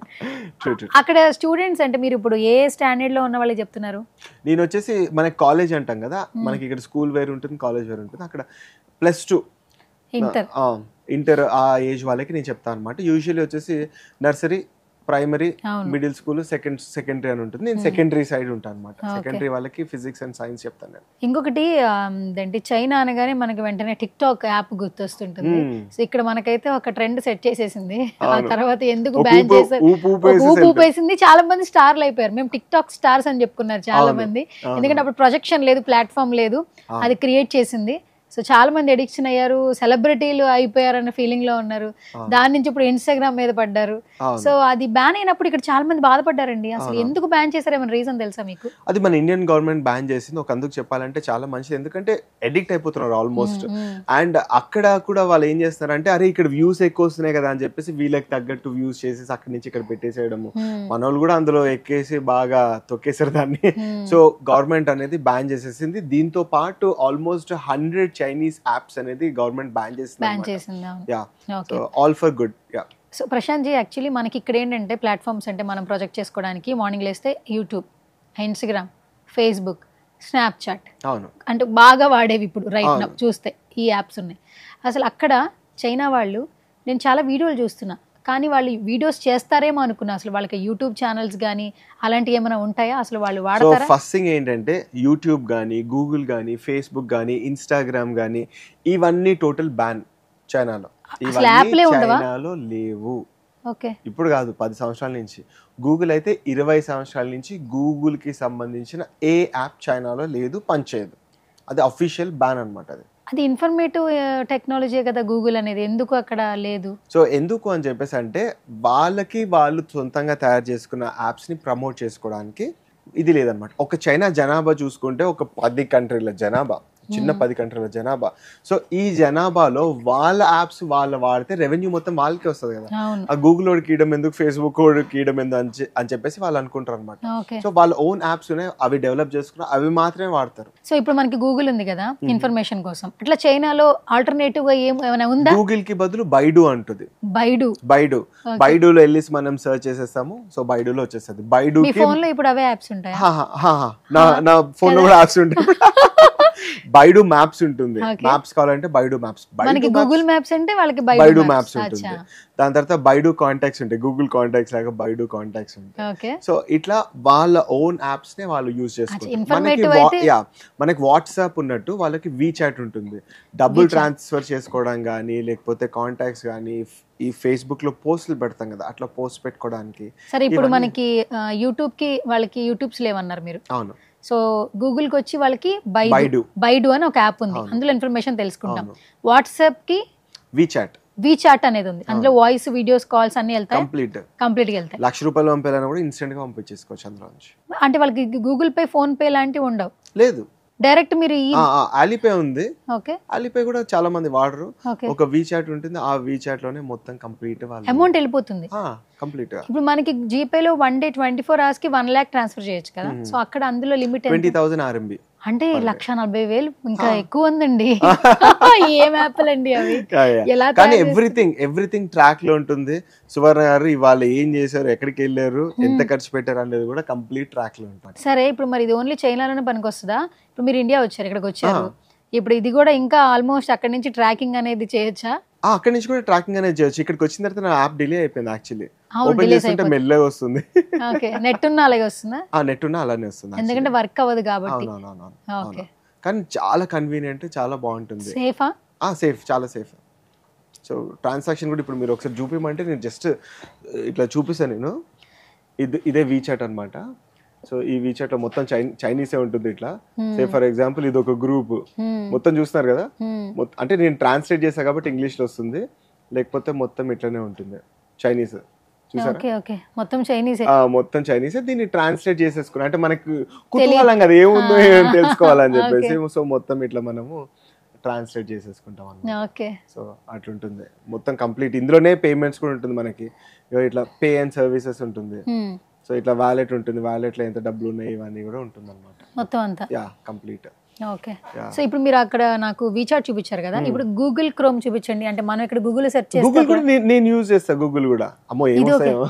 B: అక్కడ స్టూడెంట్స్ అంటే మీరు ఇప్పుడు ఏ స్టాండర్డ్ లో ఉన్న వాళ్ళకి చెప్తున్నారు?
C: నేను వచ్చేసి మనకి కాలేజ్ అంటాం కదా, మనకి ఇక్కడ స్కూల్ వేర్ ఉంటుంది, కాలేజ్ వేర్ ఉంటుంది. అక్కడ +2 ఇంటర్ ఆ ఏజ్ వాళ్ళకి నేను చెప్తాను అనమాట. యూజువల్లీ వచ్చేసి nursery, primary, middle school, secondary అని ఉంటుంది. నేను సెకండరీ సైడ్ ఉంటాను అనమాట. సెకండరీ వాళ్ళకి ఫిజిక్స్ అండ్ సైన్స్ చెప్తాను నేను.
B: ఇంకొకటి ఏంటి, చైనా అనగానే మనకి వెంటనే టిక్టాక్ యాప్ గుర్తొస్తుంటుంది. సో ఇక్కడ మనకైతే ఒక ట్రెండ్ సెట్ చేసేసింది. ఆ తర్వాత ఎందుకు బ్యాన్ చేశారు, ఊపేసింది, చాలా మంది స్టార్లు అయిపోయారు. మేము టిక్టాక్ స్టార్స్ అని చెప్పుకున్నారు చాలా మంది, ఎందుకంటే అప్పుడు ప్రొజెక్షన్ లేదు, ప్లాట్ఫామ్ లేదు, అది క్రియేట్ చేసింది. సో చాలా మంది అడిక్షన్ అయ్యారు, సెలబ్రిటీలు అయిపోయారు అన్న ఫీలింగ్ లో ఉన్నారు. దాని నుంచి ఇప్పుడు ఇన్స్టాగ్రామ్ మీద పడ్డారు. సో అది బ్యాన్ అయినప్పుడు ఇక్కడ చాలా మంది బాధపడ్డారండి. అసలు ఎందుకు బ్యాన్ చేశారు, ఏమైనా రీజన్ తెలుసా మీకు?
C: అది మన ఇండియన్ గవర్నమెంట్ బ్యాన్ చేసింది. ఒక అందుకు చెప్పాలంటే చాలా మంచిది, ఎందుకంటే అడిక్ట్ అయిపోతున్నారు ఆల్మోస్ట్. అండ్ అక్కడ కూడా వాళ్ళు ఏం చేస్తున్నారంటే, అరే ఇక్కడ వ్యూస్ ఎక్కువ వస్తున్నాయి కదా అని చెప్పేసి వీళ్ళకి తగ్గట్టు వ్యూస్ చేసేసి అక్కడి నుంచి ఇక్కడ పెట్టేసేయడము. మన వాళ్ళు కూడా అందులో ఎక్కేసి బాగా తొక్కేసారు దాన్ని. సో గవర్నమెంట్ అనేది బ్యాన్ చేసేసింది. దీంతో పాటు ఆల్మోస్ట్ 100 చైనీస్ యాప్స్ అనేది గవర్నమెంట్ బ్యాన్ చేసింది. All for good.
B: So Prashanth ji, actually మనకి ఇక్కడ ఏంటంటే ప్లాట్ఫామ్స్ అంటే మనం ప్రొజెక్ట్ చేసుకోవడానికి మార్నింగ్ లేస్తే యూట్యూబ్, ఇన్స్టాగ్రామ్, ఫేస్బుక్, స్నాప్చాట్ అంటే బాగా వాడేవి ఇప్పుడు రైట్ నౌ చూస్తే ఈ యాప్స్ ఉన్నాయి. అసలు అక్కడ చైనా వాళ్ళు, నేను చాలా వీడియోలు చూస్తున్నా, కానీ వాళ్ళు వీడియోస్ చేస్తారేమో అనుకున్నా. అసలు వాళ్ళకి యూట్యూబ్ ఛానల్స్ కానీ అలాంటివి ఏమైనా ఉంటాయా, అసలు వాళ్ళు వాడతారా?
C: ఫస్ట్ థింగ్ ఏంటంటే యూట్యూబ్ కానీ, గూగుల్ కానీ, ఫేస్బుక్ కానీ, ఇన్స్టాగ్రామ్ కానీ ఇవన్నీ టోటల్ బ్యాన్ చైనాలో. చైనాలో లేవు. ఇప్పుడు కాదు, 10 సంవత్సరాల నుంచి. గూగుల్ అయితే 20 సంవత్సరాల నుంచి గూగుల్ కి సంబంధించిన ఏ యాప్ చైనాలో లేదు, పనిచేయదు. అది అఫీషియల్ బ్యాన్ అనమాట.
B: అది ఇన్ఫర్మేటివ్ టెక్నాలజీ కదా గూగుల్ అనేది, ఎందుకు అక్కడ లేదు?
C: సో ఎందుకు అని చెప్పేసి అంటే వాళ్ళు సొంతంగా తయారు చేసుకున్న యాప్స్ ని ప్రమోట్ చేసుకోవడానికి ఇది లేదనమాట. ఒక చైనా జనాభా చూసుకుంటే ఒక 10 కంట్రీల జనాభా, చిన్న 10 కంట్రీల జనాభా. సో ఈ జనాభాలో వాళ్ళ యాప్స్ వాళ్ళు వాడితే రెవెన్యూ మొత్తం వాళ్ళకి వస్తుంది కదా. ఆ గూగుల్ వాడికి ఇయడం ఎందుకు, ఫేస్బుక్ వాడికి ఇయడం ఎందుకు అని చెప్పేసి వాళ్ళు అనుకుంటారు అనమాట. సో వాళ్ళ ఓన్ యాప్స్ ఉన్నాయి, అవి డెవలప్ చేసుకున్నారు, అవి మాత్రమే వాడతారు.
B: సో ఇప్పుడు మనకి గూగుల్ ఉంది కదా ఇన్ఫర్మేషన్ కోసం, అట్లా చైనాలో ఆల్టర్నేటివ్ గా ఏమైనా ఉందా?
C: గూగుల్ కి బదులు బైడు అంటుంది. బైడులో వెళ్ళి మనం సర్చ్ చేసేస్తాము, సో బైడులో వచ్చేస్తుంది. బైడు
B: ఫోన్ లో ఇప్పుడు అవే యాప్స్ ఉంటాయి.
C: నా ఫోన్ లో కూడా యాప్స్ ఉంటాయి. బైడు మ్యాప్స్ ఉంటుంది.
B: Okay.
C: మ్యాప్స్ కావాలంటే బైడు మ్యాప్స్,
B: మనకి గూగుల్ మ్యాప్స్ అంటే వాళ్ళకి
C: బైడు మ్యాప్స్ ఉంటుంది. దాని తర్వాత బైడు కాంటాక్ట్స్ ఉంటాయి, గూగుల్ కాంటాక్ట్స్ లాగా బైడు కాంటాక్ట్స్ ఉంటాయి.
B: ఓకే.
C: సో ఇట్లా వాళ్ళ ఓన్ యాప్స్ నే వాళ్ళు యూజ్ చేసుకుంటారు.
B: informative అయితే-
C: మనకి వాట్సాప్ ఉన్నట్టు వాళ్ళకి వీచాట్ ఉంటుంది. డబ్బులు ట్రాన్స్ఫర్ చేసుకోవడం కానీ, లేకపోతే కాంటాక్ట్స్ కానీ, ఈ ఫేస్బుక్ లో పోస్టులు పెడతాం కదా, అట్లా పోస్ట్ పెట్టుకోవడానికి.
B: సరే ఇప్పుడు మనకి యూట్యూబ్ కి వాళ్ళకి యూట్యూబ్స్ లేవన్నారు మీరు.
C: అవును.
B: సో గూగుల్ కి వచ్చి వాళ్ళకి
C: బైడు.
B: బైడు అని ఒక యాప్ ఉంది, అందులో ఇన్ఫర్మేషన్ తెలుసుకుంటాం. వాట్సాప్ కి
C: వీచాట్,
B: వీచాట్ అనేది ఉంది, అందులో వాయిస్, వీడియోస్, కాల్స్ అన్ని వెళ్తాయి, కంప్లీట్ గా వెళ్తాయి.
C: ₹1,00,000 పంపాలని కూడా ఇన్స్టెంట్ గా పంపించేసుకోవచ్చు అందులో నుంచి.
B: అంటే వాళ్ళకి గూగుల్ పే, ఫోన్ పే లాంటివి ఉండవు,
C: లేదు.
B: డైరెక్ట్ మీరు
C: ఆలీపే ఉంది.
B: ఓకే.
C: ఆలీపే కూడా చాలా మంది వాడరు.
B: ఓకే.
C: ఒక వీచాట్ ఉంటుంది, ఆ వీచాట్ లోనే మొత్తం కంప్లీట్ వాళ్ళు
B: అమౌంట్ వెళ్ళిపోతుంది
C: కంప్లీట్ గా.
B: ఇప్పుడు మనకి జీపే లో 1 డే 24 hours కి 1 lakh ట్రాన్స్ఫర్ చేయొచ్చు కదా. సో అక్కడ అందులో లిమిట్
C: 20,000 RMB
B: అంటే 1,40,000, ఇంకా ఎక్కువ ఉందండి. ఏం యాప్లు అండి అవి, ఎలా?
C: కానీ ఎవ్రీథింగ్ ట్రాక్ లో ఉంటుంది. సువర్ణ గారు ఇవాళ ఏం చేశారు, ఎక్కడికి వెళ్ళారు, ఎంత ఖర్చు పెట్టారు అనేది కూడా కంప్లీట్ ట్రాక్ లో ఉంటుంది.
B: సరే ఇప్పుడు మరి ఇది ఓన్లీ చైనాలోనే పనికి వస్తుందా? ఇప్పుడు మీరు ఇండియా వచ్చారు, ఇక్కడికి వచ్చారు, ఇప్పుడు ఇది కూడా ఇంకా ఆల్మోస్ట్ అక్కడ నుంచి ట్రాకింగ్ అనేది చేయొచ్చా?
C: అక్కడ నుంచి కూడా ట్రాకింగ్ అనేది చేయొచ్చు. ఇక్కడికి వచ్చిన తర్వాత నా యాప్ డిలే అయిపోయింది యాక్చువల్లీ. ఓపెన్ చేస్తుంటే మెల్లగా వస్తుంది.
B: ఓకే. నెట్ ఉన్నా అలాగే వస్తుందా?
C: నెట్ ఉన్నా అలానే వస్తుంది,
B: ఎందుకంటే వర్క్ అవ్వదు కాబట్టి.
C: ఓకే. కానీ చాలా కన్వీనియంట్, చాలా బాగుంటుంది.
B: సేఫా?
C: సేఫ్, చాలా సేఫ్. సో ట్రాన్సాక్షన్ కూడా ఇప్పుడు మీరు ఒకసారి చూపించమంటే నేను జస్ట్ ఇట్లా చూపిస్తాను నేను. ఇదే వీచాట్ అన్నమాట. సో ఈ వీచాట్ లో మొత్తం చైనీసే ఉంటుంది. ఇట్లా సే ఫర్ ఎగ్జాంపుల్ ఇది ఒక గ్రూప్ మొత్తం చూస్తున్నారు కదా, అంటే నేను ట్రాన్స్లేట్ చేసా కాబట్టి ఇంగ్లీష్ లో వస్తుంది, లేకపోతే మొత్తం ఇట్లానే ఉంటుంది చైనీస్.
B: మొత్తం
C: చైనీసే. దీన్ని ట్రాన్స్లేట్ చేసేసుకున్నా అంటే మనకు కుతూహలం కదా ఏముందో తెలుసుకోవాలని చెప్పేసి. సో మొత్తం ఇట్లా మనము ట్రాన్స్లేట్ చేసేసుకుంటాం అన్నమాట. సో అట్లుంటుంది మొత్తం కంప్లీట్. ఇందులోనే పేమెంట్స్ కూడా ఉంటుంది మనకి. ఇట్లా పే అండ్ సర్వీసెస్ ఉంటుంది. సో ఇట్లా వాలెట్ ఉంటుంది, వాలెట్ లో ఎంత డబ్బులు ఉన్నాయి ఇవన్నీ కూడా ఉంటుంది అన్నమాట
B: మొత్తం అంతా.
C: కంప్లీట్.
B: ఓకే. సో ఇప్పుడు మీరు అక్కడ నాకు వీచాట్ చూపించారు కదా, ఇప్పుడు గూగుల్ క్రోమ్ చూపించండి. అంటే మనం ఇక్కడ గూగుల్ సెర్చ్ చేస్తాం.
C: గూగుల్ కూడా నేను యూజ్ చేస్తా. గూగుల్ కూడా అమ్మో ఏమొస్తాయో.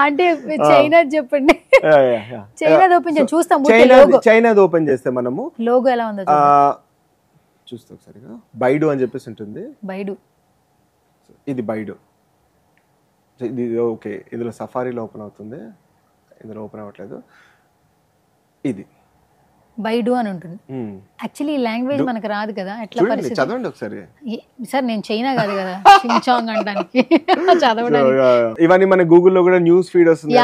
B: అంటే చైనా చెప్పండి. చైనాది ఓపెన్ చేసి చూస్తాం.
C: చైనాది ఓపెన్ చేస్తే మనము
B: లోగో ఎలా ఉందో
C: చూస్తాం. సరిగా బైడు అని చెప్పేసి ఉంటుంది.
B: బైడు,
C: ఇది బైడు. ఇది ఓకే. ఇందులో సఫారీలో ఓపెన్ అవుతుంది, ఇందులో ఓపెన్ అవ్వట్లేదు. ఇది బైడు అని ఉంటుంది. యాక్చువల్లీ ఈ లాంగ్వేజ్ మనకు రాదు కదా, ఎట్లా పరిస్థితి? చదవండి ఒకసారి. సార్ నేను చైనా కాదు కదా చించాంగ్ అంటానికి చదవడానికి. ఇవన్నీ మన గూగుల్లో కూడా న్యూస్ ఫీడ్ వస్తుంది,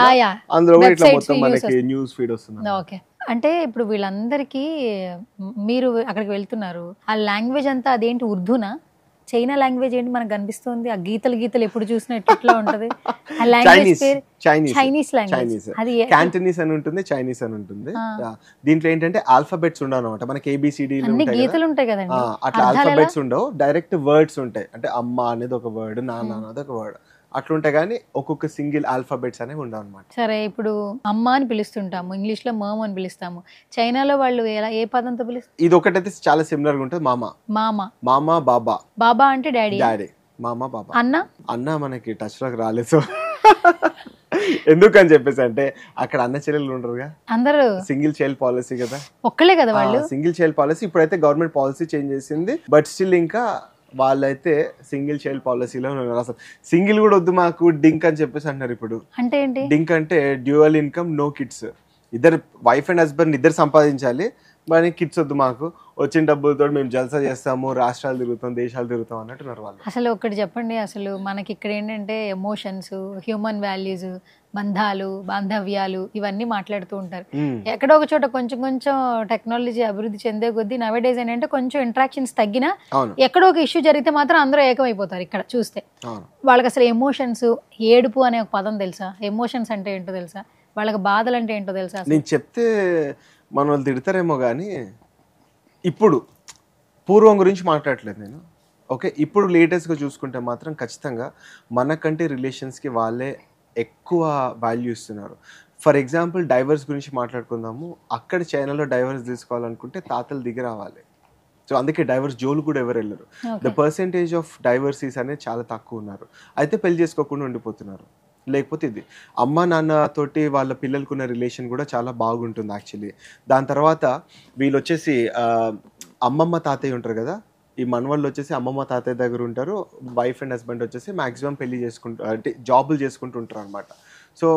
C: అందులో కూడా ఇట్లా మొత్తం మనకి న్యూస్ ఫీడ్ వస్తుంది. ఓకే. అంటే ఇప్పుడు వీళ్ళందరికీ మీరు అక్కడికి వెళ్తున్నారు, ఆ లాంగ్వేజ్ అంతా అదేంటి ఉర్దూనా? చైనా లాంగ్వేజ్ ఏంటి మనకు కనిపిస్తుంది? ఆ గీతలు ఎప్పుడు చూసినా ఎట్లా ఉంటది? ఆ లాంగ్వేజ్ పేరు చైనీస్ లాంగ్వేజ్. అది క్యాంటనీస్ అని ఉంటుంది, చైనీస్ అని ఉంటుంది. దీంట్లో ఏంటంటే ఆల్ఫాబెట్స్ ఉండవు అనమాట. మనకి ABCD గీతలు ఉంటాయి కదండి, అట్లా ఆల్ఫాబెట్స్ ఉండవు, డైరెక్ట్ వర్డ్స్ ఉంటాయి. అంటే అమ్మ అనేది ఒక వర్డ్, నాన్న అనేది ఒక వర్డ్, అట్లుంటే గానీ ఒక్కొక్క సింగిల్ ఆల్ఫాబెట్స్ అనేవి ఉండవు అనమాట. సరే ఇప్పుడు అమ్మ అని పిలుస్తుంటాము, ఇంగ్లీష్ లో మమ్ అని పిలుస్తాము. చైనాలో వాళ్ళు ఏ పదంతో పిలుస్తారు? ఇది ఒకటైతే చాలా సిమిలర్ గా ఉంటుంది. మామ, బాబా అంటే డాడీ, మామ, బాబా. అన్న మనకి టచ్ లోకి రాలేదు. సో ఎందుకని చెప్పేసి అంటే అక్కడ అన్న చెల్లెలు ఉండరుగా, అందరూ సింగిల్ చైల్డ్ పాలసీ కదా, ఒక్కలే కదా వాళ్ళు. సింగిల్ చైల్డ్ పాలసీ ఇప్పుడైతే గవర్నమెంట్ పాలసీ చేంజ్ చేసింది, బట్ స్టిల్ ఇంకా వాళ్ళైతే సింగిల్ చైల్డ్ పాలసీలో ఉన్నారు. అసలు సింగిల్ కూడా వద్దు మాకు, డింక్ అని చెప్పేసి అంటారు ఇప్పుడు. అంటే ఏంటి డింక్ అంటే? Dual income, no kids. ఇద్దరు వైఫ్ అండ్ హస్బెండ్ ఇద్దరు సంపాదించాలి, మరి కిడ్స్ వద్దు మాకు, వచ్చిన డబ్బులతో మేము జల్సా చేస్తాము, రాష్ట్రాలు తిరుగుతాం, దేశాలు తిరుగుతాం అన్నట్టున్నారు వాళ్ళు. అసలు ఒకటి చెప్పండి, అసలు మనకి ఇక్కడ ఏంటంటే ఎమోషన్స్, హ్యూమన్ వాల్యూస్, బంధాలు, బాంధవ్యాలు ఇవన్నీ మాట్లాడుతూ ఉంటారు. ఎక్కడో ఒక చోట కొంచెం టెక్నాలజీ అభివృద్ధి చెందే కొద్దీ నవేడేస్ ఏంటంటే కొంచెం ఇంటరాక్షన్స్ తగ్గినా ఎక్కడో ఒక ఇష్యూ జరిగితే మాత్రం అందరూ ఏకమైపోతారు. ఇక్కడ చూస్తే వాళ్ళకి అసలు ఎమోషన్స్, ఏడుపు అనే ఒక పదం తెలుసా? ఎమోషన్స్ అంటే ఏంటో తెలుసా? వాళ్ళకి బాధలు అంటే ఏంటో తెలుసా? నేను చెప్తే మన వాళ్ళు తిడతారేమో కానీ ఇప్పుడు పూర్వం గురించి మాట్లాడట్లేదు నేను. ఓకే, ఇప్పుడు లేటెస్ట్గా చూసుకుంటే మాత్రం ఖచ్చితంగా మనకంటే రిలేషన్స్కి వాళ్ళే ఎక్కువ వాల్యూ ఇస్తున్నారు. ఫర్ ఎగ్జాంపుల్ డైవర్స్ గురించి మాట్లాడుకుందాము. అక్కడ చైనాలో డైవర్స్ తీసుకోవాలనుకుంటే తాతలు దిగి రావాలి. సో అందుకే డైవర్స్ జోలు కూడా ఎవరు వెళ్ళరు. ద పర్సెంటేజ్ ఆఫ్ డైవర్సీస్ అనేది చాలా తక్కువ ఉన్నారు. అయితే పెళ్లి చేసుకోకుండా ఉండిపోతున్నారు. లేకపోతే ఇది అమ్మ నాన్న తోటి వాళ్ళ పిల్లలకున్న రిలేషన్ కూడా చాలా బాగుంటుంది యాక్చువల్లీ. దాని తర్వాత వీళ్ళు వచ్చేసి అమ్మమ్మ తాతయ్య ఉంటారు కదా, ఈ మనవాళ్ళు వచ్చేసి అమ్మమ్మ తాతయ్య దగ్గర ఉంటారు. వైఫ్ అండ్ హస్బెండ్ వచ్చేసి మాక్సిమం పెళ్లి చేసుకుంటూ అంటే జాబులు చేసుకుంటూ ఉంటారు అనమాట. సో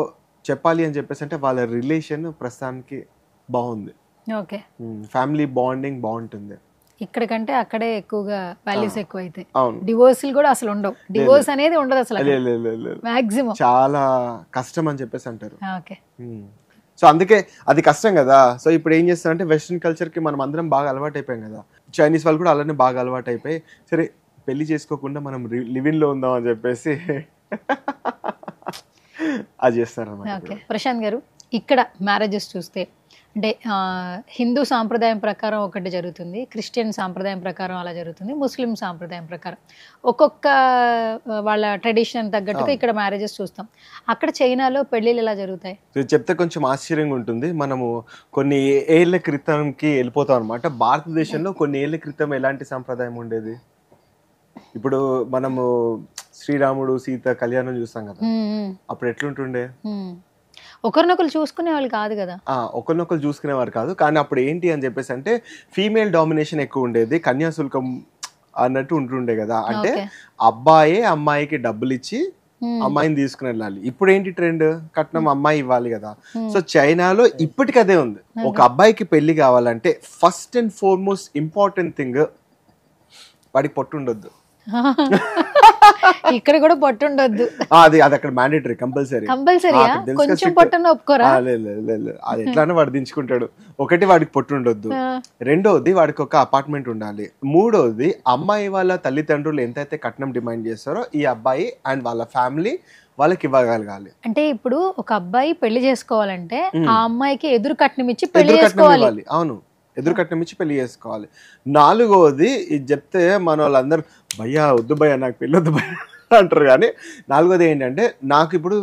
C: చెప్పాలి అని చెప్పేసి అంటే వాళ్ళ రిలేషన్ ప్రస్తుతానికి బాగుంది.
B: ఓకే,
C: ఫ్యామిలీ బాండింగ్ బాగుంటుంది.
B: ఇక్కడ కంటే అక్కడే ఎక్కువగా వాల్యూస్ ఎక్కువ అయితే,
C: అవును,
B: డివోర్స్లు కూడా అసలు ఉండవు, డివోర్స్ అనేది ఉండదు అసలు మాక్సిమం,
C: చాలా కష్టం అని చెప్పేసి అంటారు.
B: ఓకే,
C: సో అందుకే అది కష్టం కదా. సో ఇప్పుడు ఏం చేస్తారంటే వెస్ట్రన్ కల్చర్కి మనం అందరం బాగా అలవాటు అయిపోయాం కదా, చైనీస్ వాళ్ళు కూడా అలానే బాగా అలవాటు అయిపోయి సరే పెళ్లి చేసుకోకుండా మనం లివింగ్లో ఉందాం అని చెప్పేసి అది చేస్తారన్నమాట.
B: ఓకే ప్రశాంత్ గారు, ఇక్కడ మ్యారేజెస్ చూస్తే అంటే హిందూ సాంప్రదాయం ప్రకారం ఒకటి జరుగుతుంది, క్రిస్టియన్ సాంప్రదాయం ప్రకారం అలా జరుగుతుంది, ముస్లిం సాంప్రదాయం ప్రకారం ఒక్కొక్క వాళ్ళ ట్రెడిషన్ తగ్గట్టుగా ఇక్కడ మ్యారేజెస్ చూస్తాం. అక్కడ చైనాలో పెళ్ళిళ్ళు ఎలా జరుగుతాయి?
C: చెప్తే కొంచెం ఆశ్చర్యంగా ఉంటుంది. మనము కొన్ని ఏళ్ల క్రితంకి వెళ్ళిపోతాం అనమాట. భారతదేశంలో కొన్ని ఏళ్ల క్రితం ఎలాంటి సాంప్రదాయం ఉండేది? ఇప్పుడు మనము శ్రీరాముడు సీత కళ్యాణం చూస్తాం కదా, అప్పుడు ఎట్లుంటుండే?
B: ఒకరినొకరు చూసుకునే వాళ్ళు కాదు కదా,
C: ఒకరినొకరు చూసుకునేవారు కాదు. కానీ అప్పుడు ఏంటి అని చెప్పేసి అంటే ఫీమేల్ డామినేషన్ ఎక్కువ ఉండేది, కన్యాశుల్కం అన్నట్టు ఉంటుండే కదా. అంటే అబ్బాయే అమ్మాయికి డబ్బులు ఇచ్చి అమ్మాయిని తీసుకుని వెళ్ళాలి. ఇప్పుడు ఏంటి ట్రెండ్? కట్నం అమ్మాయి ఇవ్వాలి కదా. సో చైనాలో ఇప్పటికి అదే ఉంది. ఒక అబ్బాయికి పెళ్లి కావాలంటే first and foremost important thing వాడికి పొట్టు ఉండొద్దు.
B: ఇక్కడ కూడా పొట్టు ఉండొద్దు,
C: అది అక్కడ మ్యాండేటరీ, కంపల్సరీ. అది ఎట్లానే వాడు దించుకుంటాడు. ఒకటి వాడికి పొట్టు ఉండొద్దు, రెండోది వాడికి ఒక అపార్ట్మెంట్ ఉండాలి, మూడోది అమ్మాయి వాళ్ళ తల్లిదండ్రులు ఎంతైతే కట్నం డిమాండ్ చేస్తారో ఈ అబ్బాయి అండ్ వాళ్ళ ఫ్యామిలీ వాళ్ళకి ఇవ్వగలగాలి.
B: అంటే ఇప్పుడు ఒక అబ్బాయి పెళ్లి చేసుకోవాలంటే ఆ అమ్మాయికి ఎదురు కట్నం ఇచ్చి పెళ్లి చేసుకోవాలి.
C: అవును, ఎదురు కట్నం ఇచ్చి పెళ్లి చేసుకోవాలి. నాలుగోది ఇది చెప్తే మన వాళ్ళందరూ భయ్యా వద్దు భయ్యా నాకు పెళ్ళి వద్దు భయ్యా అంటారు. కానీ నాలుగోది ఏంటంటే నాకు ఇప్పుడు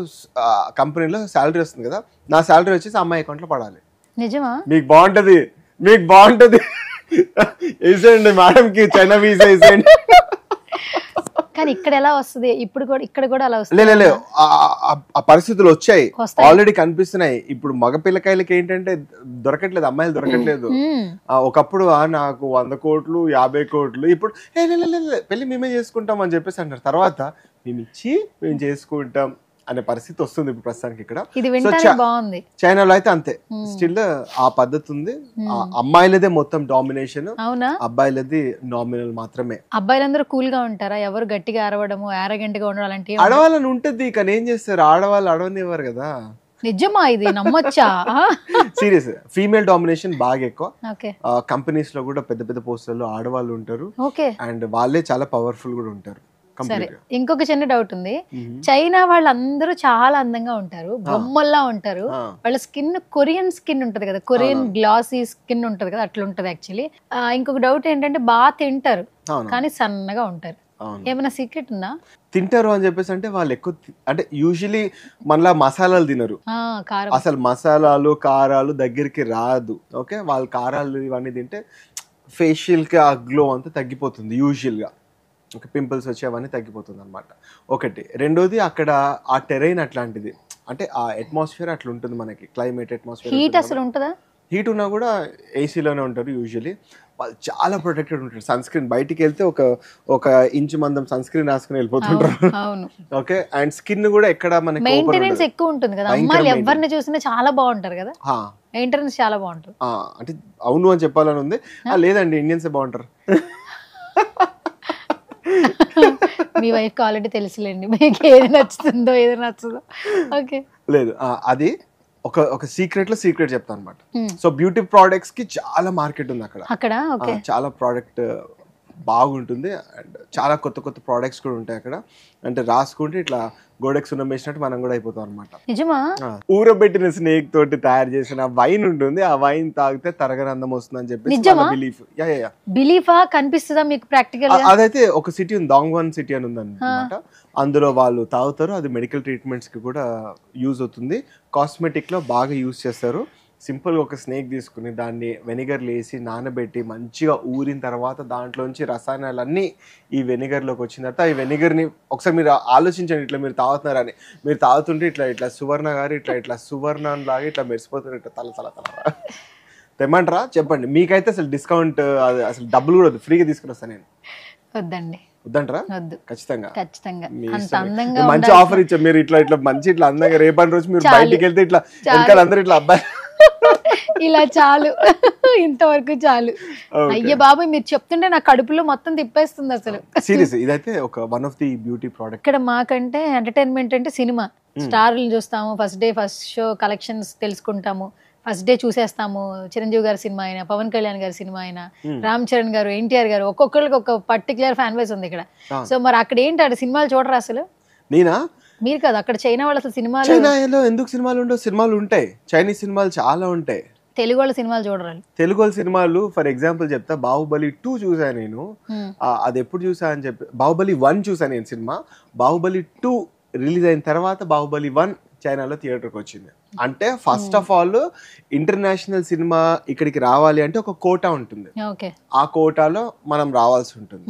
C: కంపెనీలో శాలరీ వస్తుంది కదా, నా శాలరీ వచ్చేసి అమ్మాయి అకౌంట్లో పడాలి.
B: నిజమా?
C: మీకు బాగుంటది, మీకు బాగుంటది, వేసేయండి మేడంకి చైనా వీసా వేసేయండి.
B: కానీ ఇక్కడ ఎలా వస్తుంది? ఇప్పుడు కూడా ఇక్కడ కూడా అలా వస్తుంది.
C: లేదు, ఆ పరిస్థితులు వచ్చాయి, ఆల్రెడీ కనిపిస్తున్నాయి. ఇప్పుడు మగ పిల్లకాయలకి ఏంటంటే దొరకట్లేదు, అమ్మాయిలు దొరకట్లేదు. ఒకప్పుడు నాకు 100 కోట్లు 50 కోట్లు, ఇప్పుడు పెళ్లి మేమే చేసుకుంటాం అని చెప్పేసి అంటారు. తర్వాత మేము ఇచ్చి మేము చేసుకుంటాం అనే పరిస్థితి వస్తుంది ఇప్పుడు ప్రస్తుతానికి ఇక్కడ. చైనాలో అయితే అంతే, స్టిల్ ఆ పద్ధతి ఉంది. అమ్మాయిలదే మొత్తం డామినేషన్, అబ్బాయిలది నామినల్ మాత్రమే.
B: అబ్బాయిలందరూ కూల్ గా ఉంటారా? ఎవరు గట్టిగా అరవడము, ఆరగెంట్ గా ఉండడం అలాంటి
C: అడవాలని ఉంటది. కానీ ఏం చేస్తారు, ఆడవాళ్ళు అడవనివ్వరు కదా.
B: నిజమా? ఇది నమ్మొచ్చా?
C: సీరియస్, ఫీమేల్ డామినేషన్ బాగా ఎక్కువ. కంపెనీస్ లో కూడా పెద్ద పెద్ద పోస్టుల్లో ఆడవాళ్ళు ఉంటారు, అండ్ వాళ్ళే చాలా పవర్ఫుల్ కూడా ఉంటారు.
B: సరే, ఇంకొక చిన్న డౌట్ ఉంది. చైనా వాళ్ళందరూ చాలా అందంగా ఉంటారు, బొమ్మల్లా ఉంటారు. వాళ్ళ స్కిన్ కొరియన్ స్కిన్ ఉంటది కదా, కొరియన్ గ్లాసీ స్కిన్ ఉంటది కదా, అట్లా ఉంటది యాక్చువల్లీ. ఇంకొక డౌట్ ఏంటంటే బాగా తింటారు కానీ సన్నగా ఉంటారు. ఏమైనా సీక్రెట్ ఉందా?
C: తింటారు అని చెప్పేసి అంటే వాళ్ళు ఎక్కువ అంటే యూజువలీ మనలా మసాలాలు తినరు, అసలు మసాలాలు కారాలు దగ్గరికి రాదు. ఓకే, వాళ్ళు కారాలు ఇవన్నీ తింటే ఫేషియల్ కి ఆ గ్లో అంతా తగ్గిపోతుంది యూజువల్ గా. ఒక పింపుల్స్ వచ్చేవన్నీ తగ్గిపోతుంది అనమాట. ఒకటి. రెండోది అక్కడ ఆ టెరైన్ అట్లాంటిది, అంటే ఆ అట్మాస్ఫియర్ అట్లా ఉంటుంది మనకి, క్లైమేట్ అట్మాస్ఫియర్.
B: హీట్ అసలు ఉంటుందా?
C: హీట్ ఉన్నా కూడా ఏసీలోనే ఉంటారు యూజువలీ. వాళ్ళు చాలా ప్రొటెక్టెడ్ ఉంటారు. సన్ స్క్రీన్ బయటికి వెళ్తే ఒక ఇంచు మందం సన్ స్క్రీన్ రాసుకుని వెళ్ళిపోతుంటారు. ఓకే, అండ్ స్కిన్ కూడా ఎక్కడ మనకి
B: మెయింటెనెన్స్ ఎక్కువ ఉంటుంది కదా. అమ్మాయిలు ఎవరిని చూసినా చాలా బాగుంటారు కదా, మెయింటెనెన్స్ చాలా బాగుంటుంది.
C: అంటే అవును అని చెప్పాలని ఉంది. లేదండి, ఇండియన్స్ బాగుంటారు.
B: మీ వైఫ్ ఆల్రెడీ తెలుసులేండి మీకు ఏది నచ్చుతుందో ఏది నచ్చదో. ఓకే,
C: లేదు అది ఒక సీక్రెట్ లో సీక్రెట్ చెప్తాను అనమాట. సో బ్యూటీ ప్రోడక్ట్స్ కి చాలా మార్కెట్ ఉంది అక్కడ. చాలా ప్రోడక్ట్ బాగుంటుంది అండ్ చాలా కొత్త కొత్త ప్రోడక్ట్స్ కూడా ఉంటాయి అక్కడ. అంటే రాసుకుంటే ఇట్లా గోడెక్స్ వేసినట్టు మనం కూడా అయిపోతాం అనమాట. ఊరబెట్టిన స్నేక్ తోటి తయారు చేసిన వైన్ ఉంటుంది, ఆ వైన్ తాగితే తరగనందం వస్తుంది అని చెప్పి
B: బిలీఫ్ కనిపిస్తుందా మీకు ప్రాక్టికల్?
C: అదైతే ఒక సిటీ ఉంది, దాంగ్వన్ సిటీ అని ఉంది అనమాట. అందులో వాళ్ళు తాగుతారు, అది మెడికల్ ట్రీట్మెంట్స్ కి కూడా యూజ్ అవుతుంది, కాస్మెటిక్ లో బాగా యూజ్ చేస్తారు. సింపుల్గా ఒక స్నేక్ తీసుకుని దాన్ని వెనిగర్లు వేసి నానబెట్టి మంచిగా ఊరిన తర్వాత దాంట్లోంచి రసాయనాలన్నీ ఈ వెనిగర్లోకి వచ్చిన తర్వాత ఈ వెనిగర్ని ఒకసారి మీరు ఆలోచించండి, ఇట్లా మీరు తాగుతున్నారని. మీరు తాగుతుంటే ఇట్లా సువర్ణ గారు ఇట్లా సువర్ణ లాగా ఇట్లా మెరిసిపోతుంది, ఇట్లా తల తెమ్మంటారా చెప్పండి. మీకైతే అసలు డిస్కౌంట్ అసలు డబ్బులు కూడా వద్దు, ఫ్రీగా తీసుకుని వస్తాను నేను.
B: వద్దండి,
C: వద్దంటారా?
B: వద్దు,
C: ఖచ్చితంగా
B: అంత అందంగా
C: మంచి ఆఫర్ ఇచ్చారు మీరు. ఇట్లా మంచి ఇట్లా అందంగా రేపటి రోజు మీరు బయటికి వెళ్తే ఇట్లా వెనకాల అందరూ ఇట్లా అబ్బాయి
B: ఇలా చాలు, ఇంతవరకు చాలు. అయ్యే బాబు మీరు చెప్తుంటే నా కడుపులో మొత్తం తిప్పేస్తుంది అసలు.
C: సీరియస్, ఇదైతే ఒక one of the beauty product.
B: ఇక్కడ మాకంటే ఎంటర్టైన్మెంట్ అంటే సినిమా, స్టార్లు చూస్తాము, first day first show collections తెలుసుకుంటాము, ఫస్ట్ డే చూసేస్తాము. చిరంజీవి గారి సినిమా అయినా, పవన్ కళ్యాణ్ గారి సినిమా అయినా, రామ్ చరణ్ గారు, ఎన్టీఆర్ గారు, ఒక్కొక్కరికి ఒక పర్టికులర్ ఫ్యాన్ బేస్ ఉంది ఇక్కడ. సో మరి అక్కడ ఏంటి, అక్కడ సినిమాలు చూడరా అసలు?
C: నేనా?
B: మీరు కదా, అక్కడ చైనా వాళ్ళు అసలు సినిమాలు.
C: చైనాలో ఎందుకు సినిమాలు ఉండవు? సినిమాలు ఉంటాయి, చైనీస్ సినిమాలు చాలా ఉంటాయి.
B: తెలుగు వాళ్ళ సినిమాలు చూడరు.
C: తెలుగు వాళ్ళ సినిమాలు ఫర్ ఎగ్జాంపుల్ చెప్తా, బాహుబలి 2 చూసాను నేను. అది ఎప్పుడు చూసా అని చెప్పి, బాహుబలి 1 చూసాను నేను సినిమా. బాహుబలి 2 రిలీజ్ అయిన తర్వాత బాహుబలి 1 చైనాలో థియేటర్కి వచ్చింది. అంటే first of all international cinema ఇక్కడికి రావాలి అంటే ఒక కోటా ఉంటుంది, ఆ కోటాలో మనం రావాల్సి ఉంటుంది.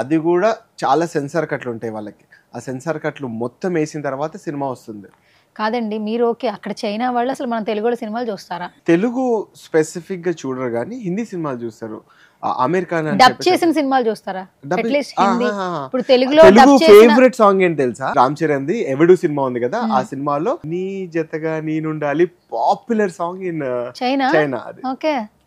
C: అది కూడా చాలా సెన్సార్ కట్లు ఉంటాయి వాళ్ళకి. ఆ సెన్సార్ కట్లు మొత్తం వేసిన తర్వాత సినిమా వస్తుంది.
B: కాదండి మీరు ఓకే, అక్కడ చైనా వాళ్ళు అసలు మన తెలుగు సినిమాలు చూస్తారా?
C: తెలుగు స్పెసిఫిక్ గా చూడరు కానీ హిందీ సినిమాలు చూస్తారు. అమెరికన్
B: డబ్ చేసిన సినిమాలు చూస్తారా? ఇప్పుడు తెలుగులో
C: ఫేవరెట్ సాంగ్ ఏంటి తెలుసా? రామ్ చరణ్ ది ఎవడు సినిమా ఉంది కదా, ఆ సినిమాలో నీ జతగా నేనుండాలి పాపులర్ సాంగ్ ఇన్ చైనా. అది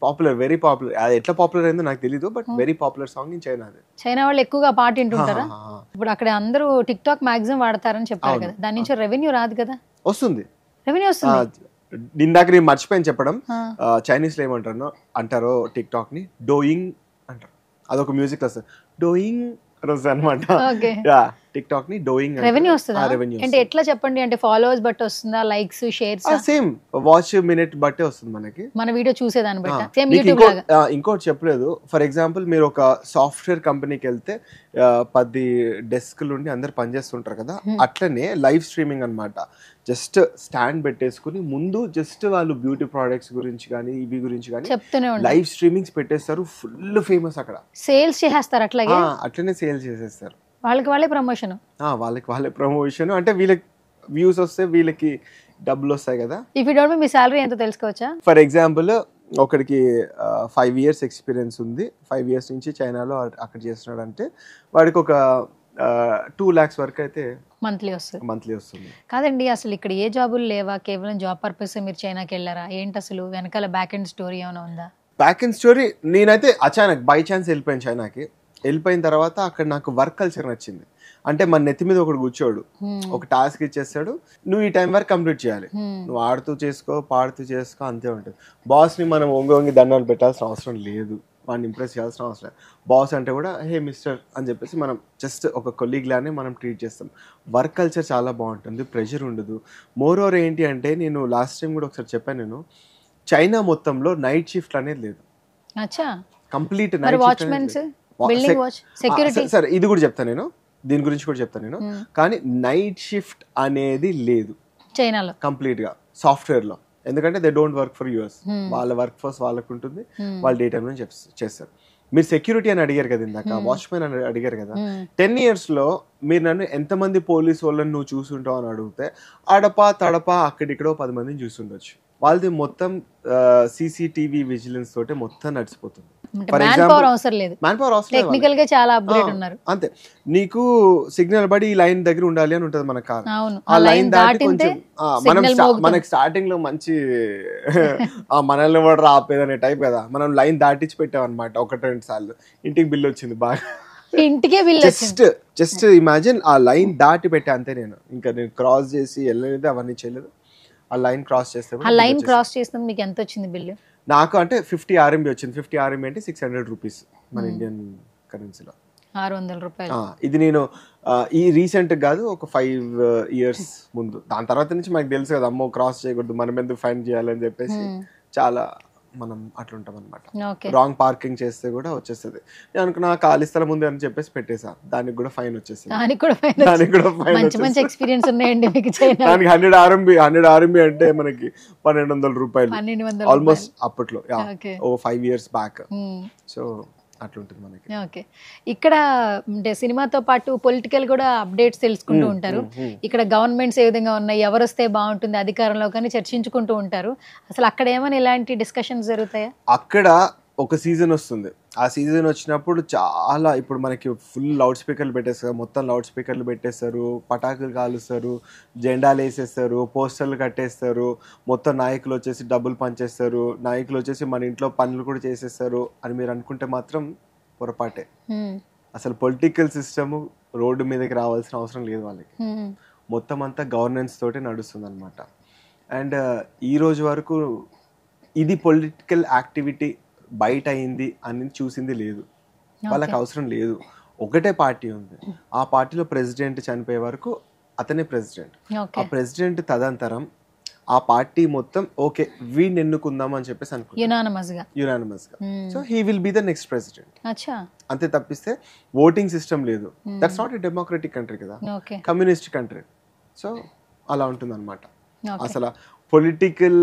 C: పాపులర్, వెరీ పాపులర్. అది ఎట్లా పాపులర్ అయిందో నాకు తెలీదు, but very popular song in China. అది చైనా
B: వాళ్ళు ఎక్కువగా పాట వింటుంటారా? ఇప్పుడు అక్కడ అందరూ టిక్ టాక్ మాక్సిమం వాడతారని చెప్పారు కదా, దాని నుంచి రెవెన్యూ రాదు కదా?
C: వస్తుంది,
B: రెవెన్యూ వస్తుంది.
C: ఇందాక నేను మర్చిపోయాను చెప్పడం. చైనీస్ లో అంటారో టిక్ టాక్ ని డోయింగ్ అంటారు. అదొక మ్యూజిక్ వస్తుంది, డోయింగ్ అనమాట. టిక్ టాక్ ని డోయింగ్.
B: రెవెన్యూ వస్తుందా? అంటే ఎట్లా చెప్పండి, అంటే ఫాలోవర్స్ బట్టి వస్తుందా, likes, shares?
C: Same watch minute బట్టే వస్తుంది మనకి,
B: మన వీడియో చూసేదాన్ని బట్టి. సేమ్ యూట్యూబ్ లాగా.
C: ఇంకోటి చెప్పలేదు, ఫర్ ఎగ్జాంపుల్ మీరు ఒక సాఫ్ట్వేర్ కంపెనీకి వెళ్తే 10 డెస్క్లు ఉండి అందరు పనిచేస్తుంటారు కదా, అట్లనే లైవ్ స్ట్రీమింగ్ అన్నమాట. జస్ట్ స్టాండ్ పెట్టేసుకుని ముందు జస్ట్ వాళ్ళు బ్యూటీ ప్రొడక్ట్స్ గురించి కానీ ఇవి గురించి కానీ లైవ్ స్ట్రీమింగ్స్ పెట్టేస్తారు. ఫుల్ ఫేమస్ అక్కడ.
B: సేల్స్ చేస్తారు అట్లాగే,
C: అట్లనే సేల్స్ చేసేస్తారు.
B: వాళ్ళకి వాళ్ళే ప్రమోషన్.
C: అంటే వీళ్ళకి వ్యూస్ వస్తే వీళ్ళకి డబ్బులు వస్తాయి కదా.
B: If you don't me salary ఎంత తెలుసుకోవచ్చా?
C: ఫర్ ఎగ్జాంపుల్ ఒకడికి 5 years ఎక్స్పీరియన్స్ ఉంది, 5 years నుంచి చైనాలో అక్కడ చేస్తున్నాడు అంటే వాడికి ఒక 2 lakhs వరకు అయితే మంత్లీ వస్తుంది.
B: కాదండి అసలు ఇక్కడ ఏ జాబులు లేవా, కేవలం జాబ్ పర్పస్ మీరు చైనాకి వెళ్ళారా ఏంటి? అసలు వెనకాల బ్యాక్ ఎండ్ స్టోరీ ఏమైనా ఉందా?
C: బ్యాక్ ఎండ్ స్టోరీ నేనైతే అచానక్ బై ఛాన్స్ వెళ్ళిపోయాను చైనాకి. వెళ్ళిపోయిన తర్వాత అక్కడ నాకు వర్క్ కల్చర్ నచ్చింది. అంటే మన నెత్తి మీద ఒకడు కూర్చోడు, ఒక టాస్క్ ఇచ్చేస్తాడు, నువ్వు ఈ టైం వరకు కంప్లీట్ చేయాలి, నువ్వు ఆడుతూ చేసుకో పాడుతూ చేసుకో, అంతే ఉంటుంది. బాస్ని మనం వంగి దండాలు పెట్టాల్సిన అవసరం లేదు, వాడిని ఇంప్రెస్ చేయాల్సిన అవసరం లేదు. బాస్ అంటే కూడా హే మిస్టర్ అని చెప్పేసి మనం జస్ట్ ఒక కొలీగ్ లానే మనం ట్రీట్ చేస్తాం. వర్క్ కల్చర్ చాలా బాగుంటుంది, ప్రెషర్ ఉండదు. మోర్ ఓవర్ ఏంటి అంటే నేను లాస్ట్ టైం కూడా ఒకసారి చెప్పాను, నేను చైనా మొత్తంలో నైట్ షిఫ్ట్ అనేది లేదు, కంప్లీట్ నైట్ షిఫ్ట్. సరే ఇది కూడా చెప్తాను నేను, దీని గురించి కూడా చెప్తాను నేను. కానీ నైట్ షిఫ్ట్ అనేది లేదు
B: చైనాలో కంప్లీట్
C: గా సాఫ్ట్వేర్ లో. ఎందుకంటే they don't work for US, వాళ్ళ వర్క్ ఫోర్స్ వాళ్ళకు ఉంటుంది, వాళ్ళు డే టైమ్ లో చేస్తారు. మీరు సెక్యూరిటీ అని అడిగారు కదా ఇందాక, వాచ్మెన్ అని అడిగారు కదా. 10 years లో మీరు నన్ను ఎంతమంది పోలీస్ వాళ్ళని నువ్వు చూసుంటావు అని అడిగితే అడపా తడపా అక్కడిక్కడో 10 మందిని చూసుండొచ్చు. వాళ్ళది మొత్తం CCTV విజిలెన్స్ తోటే మొత్తం నడిచిపోతుంది. అంతే, నీకు సిగ్నల్ పడి ఈ లైన్ దగ్గర ఉండాలి అని ఉంటది మన కార్. ఆ లైన్ దాటి కొంచెం మనకి స్టార్టింగ్ లో మంచి మనల్ని కూడా ఆపేదనే టైప్ కదా, మనం లైన్ దాటించి పెట్టాం అనమాట 1-2 సార్లు. ఇంటికి బిల్ వచ్చింది బాగా,
B: ఇంటికే బిల్.
C: జస్ట్ ఇమాజిన్, ఆ లైన్ దాటి పెట్టా అంతే. నేను ఇంకా నేను క్రాస్ చేసి వెళ్ళలేదు, అవన్నీ చేయలేదు. ఆ లైన్ క్రాస్
B: చేస్తే మీకు ఎంత వచ్చింది బిల్లు?
C: నాకు అంటే 50 RMB వచ్చింది. 50 RMB అంటే 600 రూపీస్ మన ఇండియన్ కరెన్సీలో,
B: 600 రూపాయలు.
C: ఇది నేను ఈ రీసెంట్ కాదు, ఒక 5 years ముందు. దాని తర్వాత నుంచి మనకు తెలుసు కదా, అమ్మో క్రాస్ చేయకూడదు, మనం ఎందుకు ఫైన్ చేయాలని చెప్పేసి చాలా మనం అట్లుంటాం అనమాట.
B: ఓకే.
C: రాంగ్ పార్కింగ్ చేస్తే కూడా వచ్చేస్తుంది. నేను అనుకున్నా ఖాళీ స్థలం ఉంది అని చెప్పేసి పెట్టేసా, దానికి కూడా ఫైన్ వచ్చేసింది.
B: దానికి కూడా
C: దానికి కూడా ఫైన్
B: మంచి మంచి ఎక్స్పీరియన్స్ ఉన్నాయండి మీకు చైనా.
C: దానికి 100 RMB అంటే మనకి 1200 రూపాయలు
B: 1200
C: ఆల్మోస్ట్ అప్పట్లో,
B: ఓకే.
C: ఓ 5 years బ్యాక్. సో అట్లుంటుంది మనకి.
B: ఓకే. ఇక్కడ అంటే సినిమాతో పాటు పొలిటికల్ కూడా అప్డేట్స్ తెలుసుకుంటూ ఉంటారు. ఇక్కడ గవర్నమెంట్స్ ఏ విధంగా ఉన్నాయి, ఎవరు వస్తే బాగుంటుంది అధికారంలో కానీ చర్చించుకుంటూ ఉంటారు. అసలు అక్కడ ఏమైనా ఇలాంటి డిస్కషన్స్ జరుగుతాయా?
C: అక్కడ ఒక సీజన్ వస్తుంది, ఆ సీజన్ వచ్చినప్పుడు చాలా ఇప్పుడు మనకి ఫుల్ లౌడ్ స్పీకర్లు పెట్టేస్తారు, మొత్తం లౌడ్ స్పీకర్లు పెట్టేస్తారు, పటాకులు కాలుస్తారు, జెండాలు వేసేస్తారు, పోస్టర్లు కట్టేస్తారు, మొత్తం నాయకులు వచ్చేసి డబ్బులు పంచేస్తారు, నాయకులు వచ్చేసి మన ఇంట్లో పనులు కూడా చేసేస్తారు అని మీరు అనుకుంటే మాత్రం పొరపాటే. అసలు పొలిటికల్ సిస్టమ్ రోడ్డు మీదకి రావాల్సిన అవసరం లేదు వాళ్ళకి, మొత్తం అంతా గవర్నెన్స్ తోటి నడుస్తుంది అనమాట. అండ్ ఈ రోజు వరకు ఇది పొలిటికల్ యాక్టివిటీ బయట అయింది అని చూసింది లేదు, వాళ్ళకి అవసరం లేదు. ఒకటే పార్టీ ఉంది, ఆ పార్టీలో ప్రెసిడెంట్ చనిపోయే వరకు అతనే ప్రెసిడెంట్. ఆ ప్రెసిడెంట్ తదంతరం ఆ పార్టీ మొత్తం ఓకే వీడిని ఎన్నుకుందాం అని చెప్పేసి అనుకుంటారు యునానిమస్ గా. So he will be the next president, అంతే తప్పిస్తే ఓటింగ్ సిస్టమ్ లేదు. That's not a democratic country కదా, కమ్యూనిస్ట్ కంట్రీ. సో అలా ఉంటుంది అనమాట. అసలు పొలిటికల్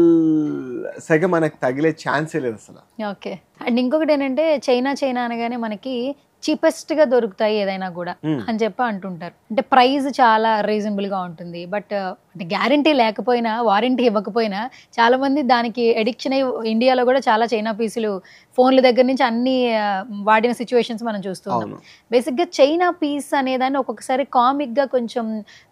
C: సెగ మనకు తగిలే ఛాన్సే లేదు అసలు.
B: ఓకే. అండ్ ఇంకొకటి ఏంటంటే చైనా అనగానే మనకి చీపెస్ట్ గా దొరుకుతాయి ఏదైనా కూడా అని చెప్పి అంటుంటారు. అంటే ప్రైస్ చాలా రీజనబుల్ గా ఉంటుంది, బట్ అంటే గ్యారంటీ లేకపోయినా వారంటీ ఇవ్వకపోయినా చాలా మంది దానికి ఎడిక్షన్ అయ్యి ఇండియాలో కూడా చాలా చైనా పీసులు ఫోన్ల దగ్గర నుంచి అన్ని వాడిన సిచ్యువేషన్స్ మనం చూస్తున్నాం. బేసిక్ గా చైనా పీస్ అనేదాన్ని ఒక్కొక్కసారి కామిక్ గా కొంచెం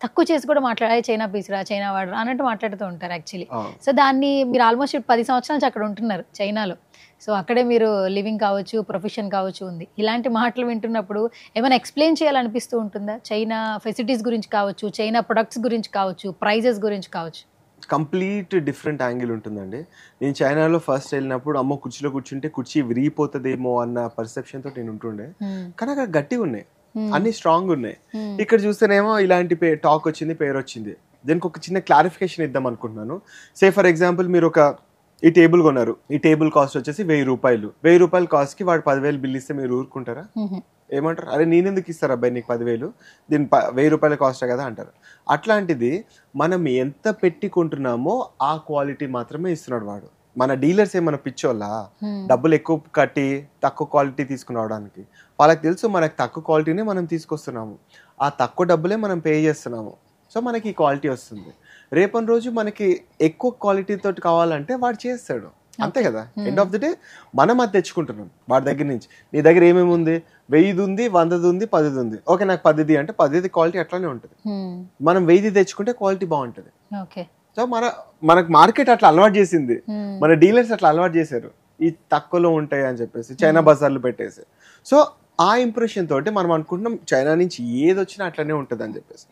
B: తక్కువ చేసి కూడా మాట్లాడే చైనా పీస్ రా, చైనా వాడరా అన్నట్టు మాట్లాడుతూ ఉంటారు యాక్చువల్లీ. సో దాన్ని మీరు ఆల్మోస్ట్ 10 సంవత్సరాల నుంచి అక్కడ ఉంటున్నారు చైనాలో, సో అక్కడే మీరు లివింగ్ కావచ్చు, ప్రొఫెషన్ కావచ్చు ఉంది. ఇలాంటి మాటలు వింటున్నప్పుడు ఏమైనా ఎక్స్ప్లెయిన్ చేయాలనిపిస్తూ ఉంటుందా? చైనా ఫెసిలిటీస్ గురించి కావచ్చు, చైనా ప్రొడక్ట్స్ గురించి కావచ్చు, ప్రైజెస్ గురించి కావచ్చు.
C: కంప్లీట్ డిఫరెంట్ యాంగిల్ ఉంటుందండి. నేను చైనాలో ఫస్ట్ వెళ్ళినప్పుడు అమ్మో కుర్చీలో కూర్చుంటే కుర్చీ విరిగిపోతుందేమో అన్న పర్సెప్షన్ తో నేను ఉంటుండే, కానీ అక్కడ గట్టిగా ఉన్నాయి, అన్ని స్ట్రాంగ్ ఉన్నాయి. ఇక్కడ చూస్తేనేమో ఇలాంటి టాక్ వచ్చింది, పేరు వచ్చింది. దీనికి ఒక చిన్న క్లారిఫికేషన్ ఇద్దాం అనుకుంటున్నాను. సే ఫర్ ఎగ్జాంపుల్ మీరు ఒక ఈ టేబుల్ కొన్నారు, ఈ టేబుల్ కాస్ట్ వచ్చేసి 1000 రూపాయలు. 1000 రూపాయల కాస్ట్ కి వాడు 10,000 బిల్ ఇస్తే మీరు ఊరుకుంటారా? ఏమంటారు? అరే నేనెందుకు ఇస్తారు అబ్బాయి నీకు 10,000, దీని 1000 రూపాయల కాస్ట్ కదా అంటారు. అట్లాంటిది మనం ఎంత పెట్టి కొంటున్నామో ఆ క్వాలిటీ మాత్రమే ఇస్తున్నాడు వాడు. మన డీలర్స్ ఏమన్నా పిచ్చోళ్ళ డబ్బులు ఎక్కువ కట్టి తక్కువ క్వాలిటీ తీసుకుని రావడానికి? వాళ్ళకి తెలుసు మనకు తక్కువ క్వాలిటీనే మనం తీసుకొస్తున్నాము, ఆ తక్కువ డబ్బులే మనం పే చేస్తున్నాము. సో మనకి ఈ క్వాలిటీ వస్తుంది. రేపటి రోజు మనకి ఎక్కువ క్వాలిటీ తోటి కావాలంటే వాడు చేస్తాడు, అంతే కదా. ఎండ్ ఆఫ్ ది డే మనం అది తెచ్చుకుంటున్నాం వాడి దగ్గర నుంచి. నీ దగ్గర ఏమేమి ఉంది? 1000 ఉంది, 100 ఉంది, 10 ఉంది. ఓకే నాకు 10 అంటే 10 క్వాలిటీ అట్లానే ఉంటుంది. మనం 1000 తెచ్చుకుంటే క్వాలిటీ బాగుంటుంది. సో మనకు మార్కెట్ అట్లా అలవాటు చేసింది, మన డీలర్స్ అట్లా అలవాటు చేశారు ఈ తక్కువలో ఉంటాయి అని చెప్పేసి చైనా బజార్లు పెట్టేసి. సో ఆ ఇంప్రెషన్ తోటి మనం అనుకుంటున్నాం చైనా నుంచి ఏది వచ్చినా అట్లనే ఉంటుంది అని చెప్పేసి.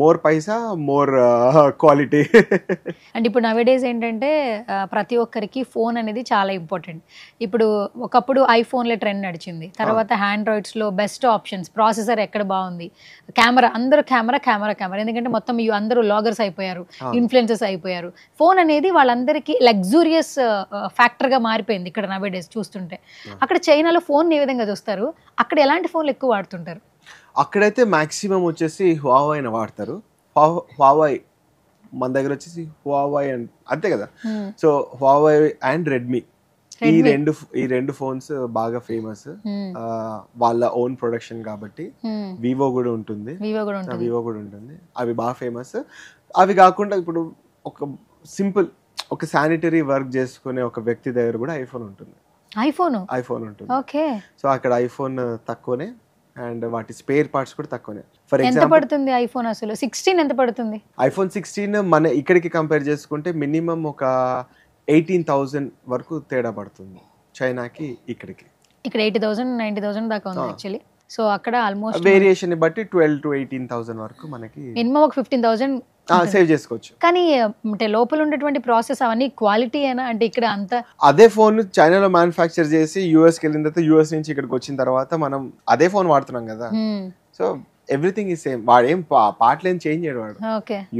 C: More Paisa more quality.
B: And ఇప్పుడు నవేడేస్ ఏంటంటే ప్రతి ఒక్కరికి ఫోన్ అనేది చాలా ఇంపార్టెంట్. ఇప్పుడు ఒకప్పుడు ఐఫోన్లో ట్రెండ్ నడిచింది, తర్వాత ఆండ్రాయిడ్స్లో బెస్ట్ ఆప్షన్స్, ప్రాసెసర్ ఎక్కడ బాగుంది, కెమెరా, అందరూ కెమెరా, ఎందుకంటే మొత్తం అందరూ లాగర్స్ అయిపోయారు, ఇన్ఫ్లుయెన్సర్స్ అయిపోయారు. ఫోన్ అనేది వాళ్ళందరికీ లగ్జూరియస్ ఫ్యాక్టర్గా మారిపోయింది ఇక్కడ నవేడేస్ చూస్తుంటే. అక్కడ చైనాలో ఫోన్ ఏ విధంగా చూస్తారు, అక్కడ ఎలాంటి ఫోన్లు ఎక్కువ వాడుతుంటారు?
C: అక్కడైతే మాక్సిమం వచ్చేసి హువావై వాడతారు. హువావై మన దగ్గర వచ్చేసి హువావై అంతే కదా. సో హువావై అండ్ రెడ్మీ, ఈ రెండు ఫోన్స్ బాగా ఫేమస్, వాళ్ళ ఓన్ ప్రొడక్షన్ కాబట్టి. వివో కూడా ఉంటుంది, అవి బాగా ఫేమస్. అవి కాకుండా ఇప్పుడు ఒక సింపుల్ ఒక శానిటరీ వర్క్ చేసుకునే ఒక వ్యక్తి దగ్గర కూడా ఐఫోన్ ఉంటుంది. ఐఫోన్ ఉంటుంది. సో అక్కడ ఐఫోన్ తక్కువనే అండ్ వాటి స్పేర్ పార్ట్స్ కూడా తక్కువనే. ఫర్ ఎగ్జాంపుల్
B: పడుతుంది ఐఫోన్ అసలు 16 ఎంత పడుతుంది?
C: ఐఫోన్ 16 మన ఇక్కడికి కంపేర్ చేసుకుంటే మినిమం ఒక 18,000 వరకు తేడా పడుతుంది చైనాకి ఇక్కడికి.
B: ఇక్కడ 80,000 90,000 దాకా ఉంది యాక్చువల్లీ. సో అక్కడ ఆల్మోస్ట్
C: వేరియేషన్ ని బట్టి 12,000 to 18,000 వరకు మనకి మినిమం
B: ఒక 15,000
C: సేవ్ చేసుకోవచ్చు.
B: కానీ అంటే లోపల ఉండేటువంటి ప్రాసెస్ అవన్నీ క్వాలిటీ అయినా అంటే ఇక్కడ అంత
C: అదే ఫోన్ చైనాలో మ్యానుఫ్యాక్చర్ చేసి యూఎస్ కి వెళ్ళిన తర్వాత యూఎస్ నుంచి ఇక్కడికి వచ్చిన తర్వాత మనం అదే ఫోన్ వాడుతున్నాం కదా. సో ఎవ్రీథింగ్ ఈ సేమ్, వాడు ఏం పార్ట్లు ఏం చేంజ్ చేయడు వాడు.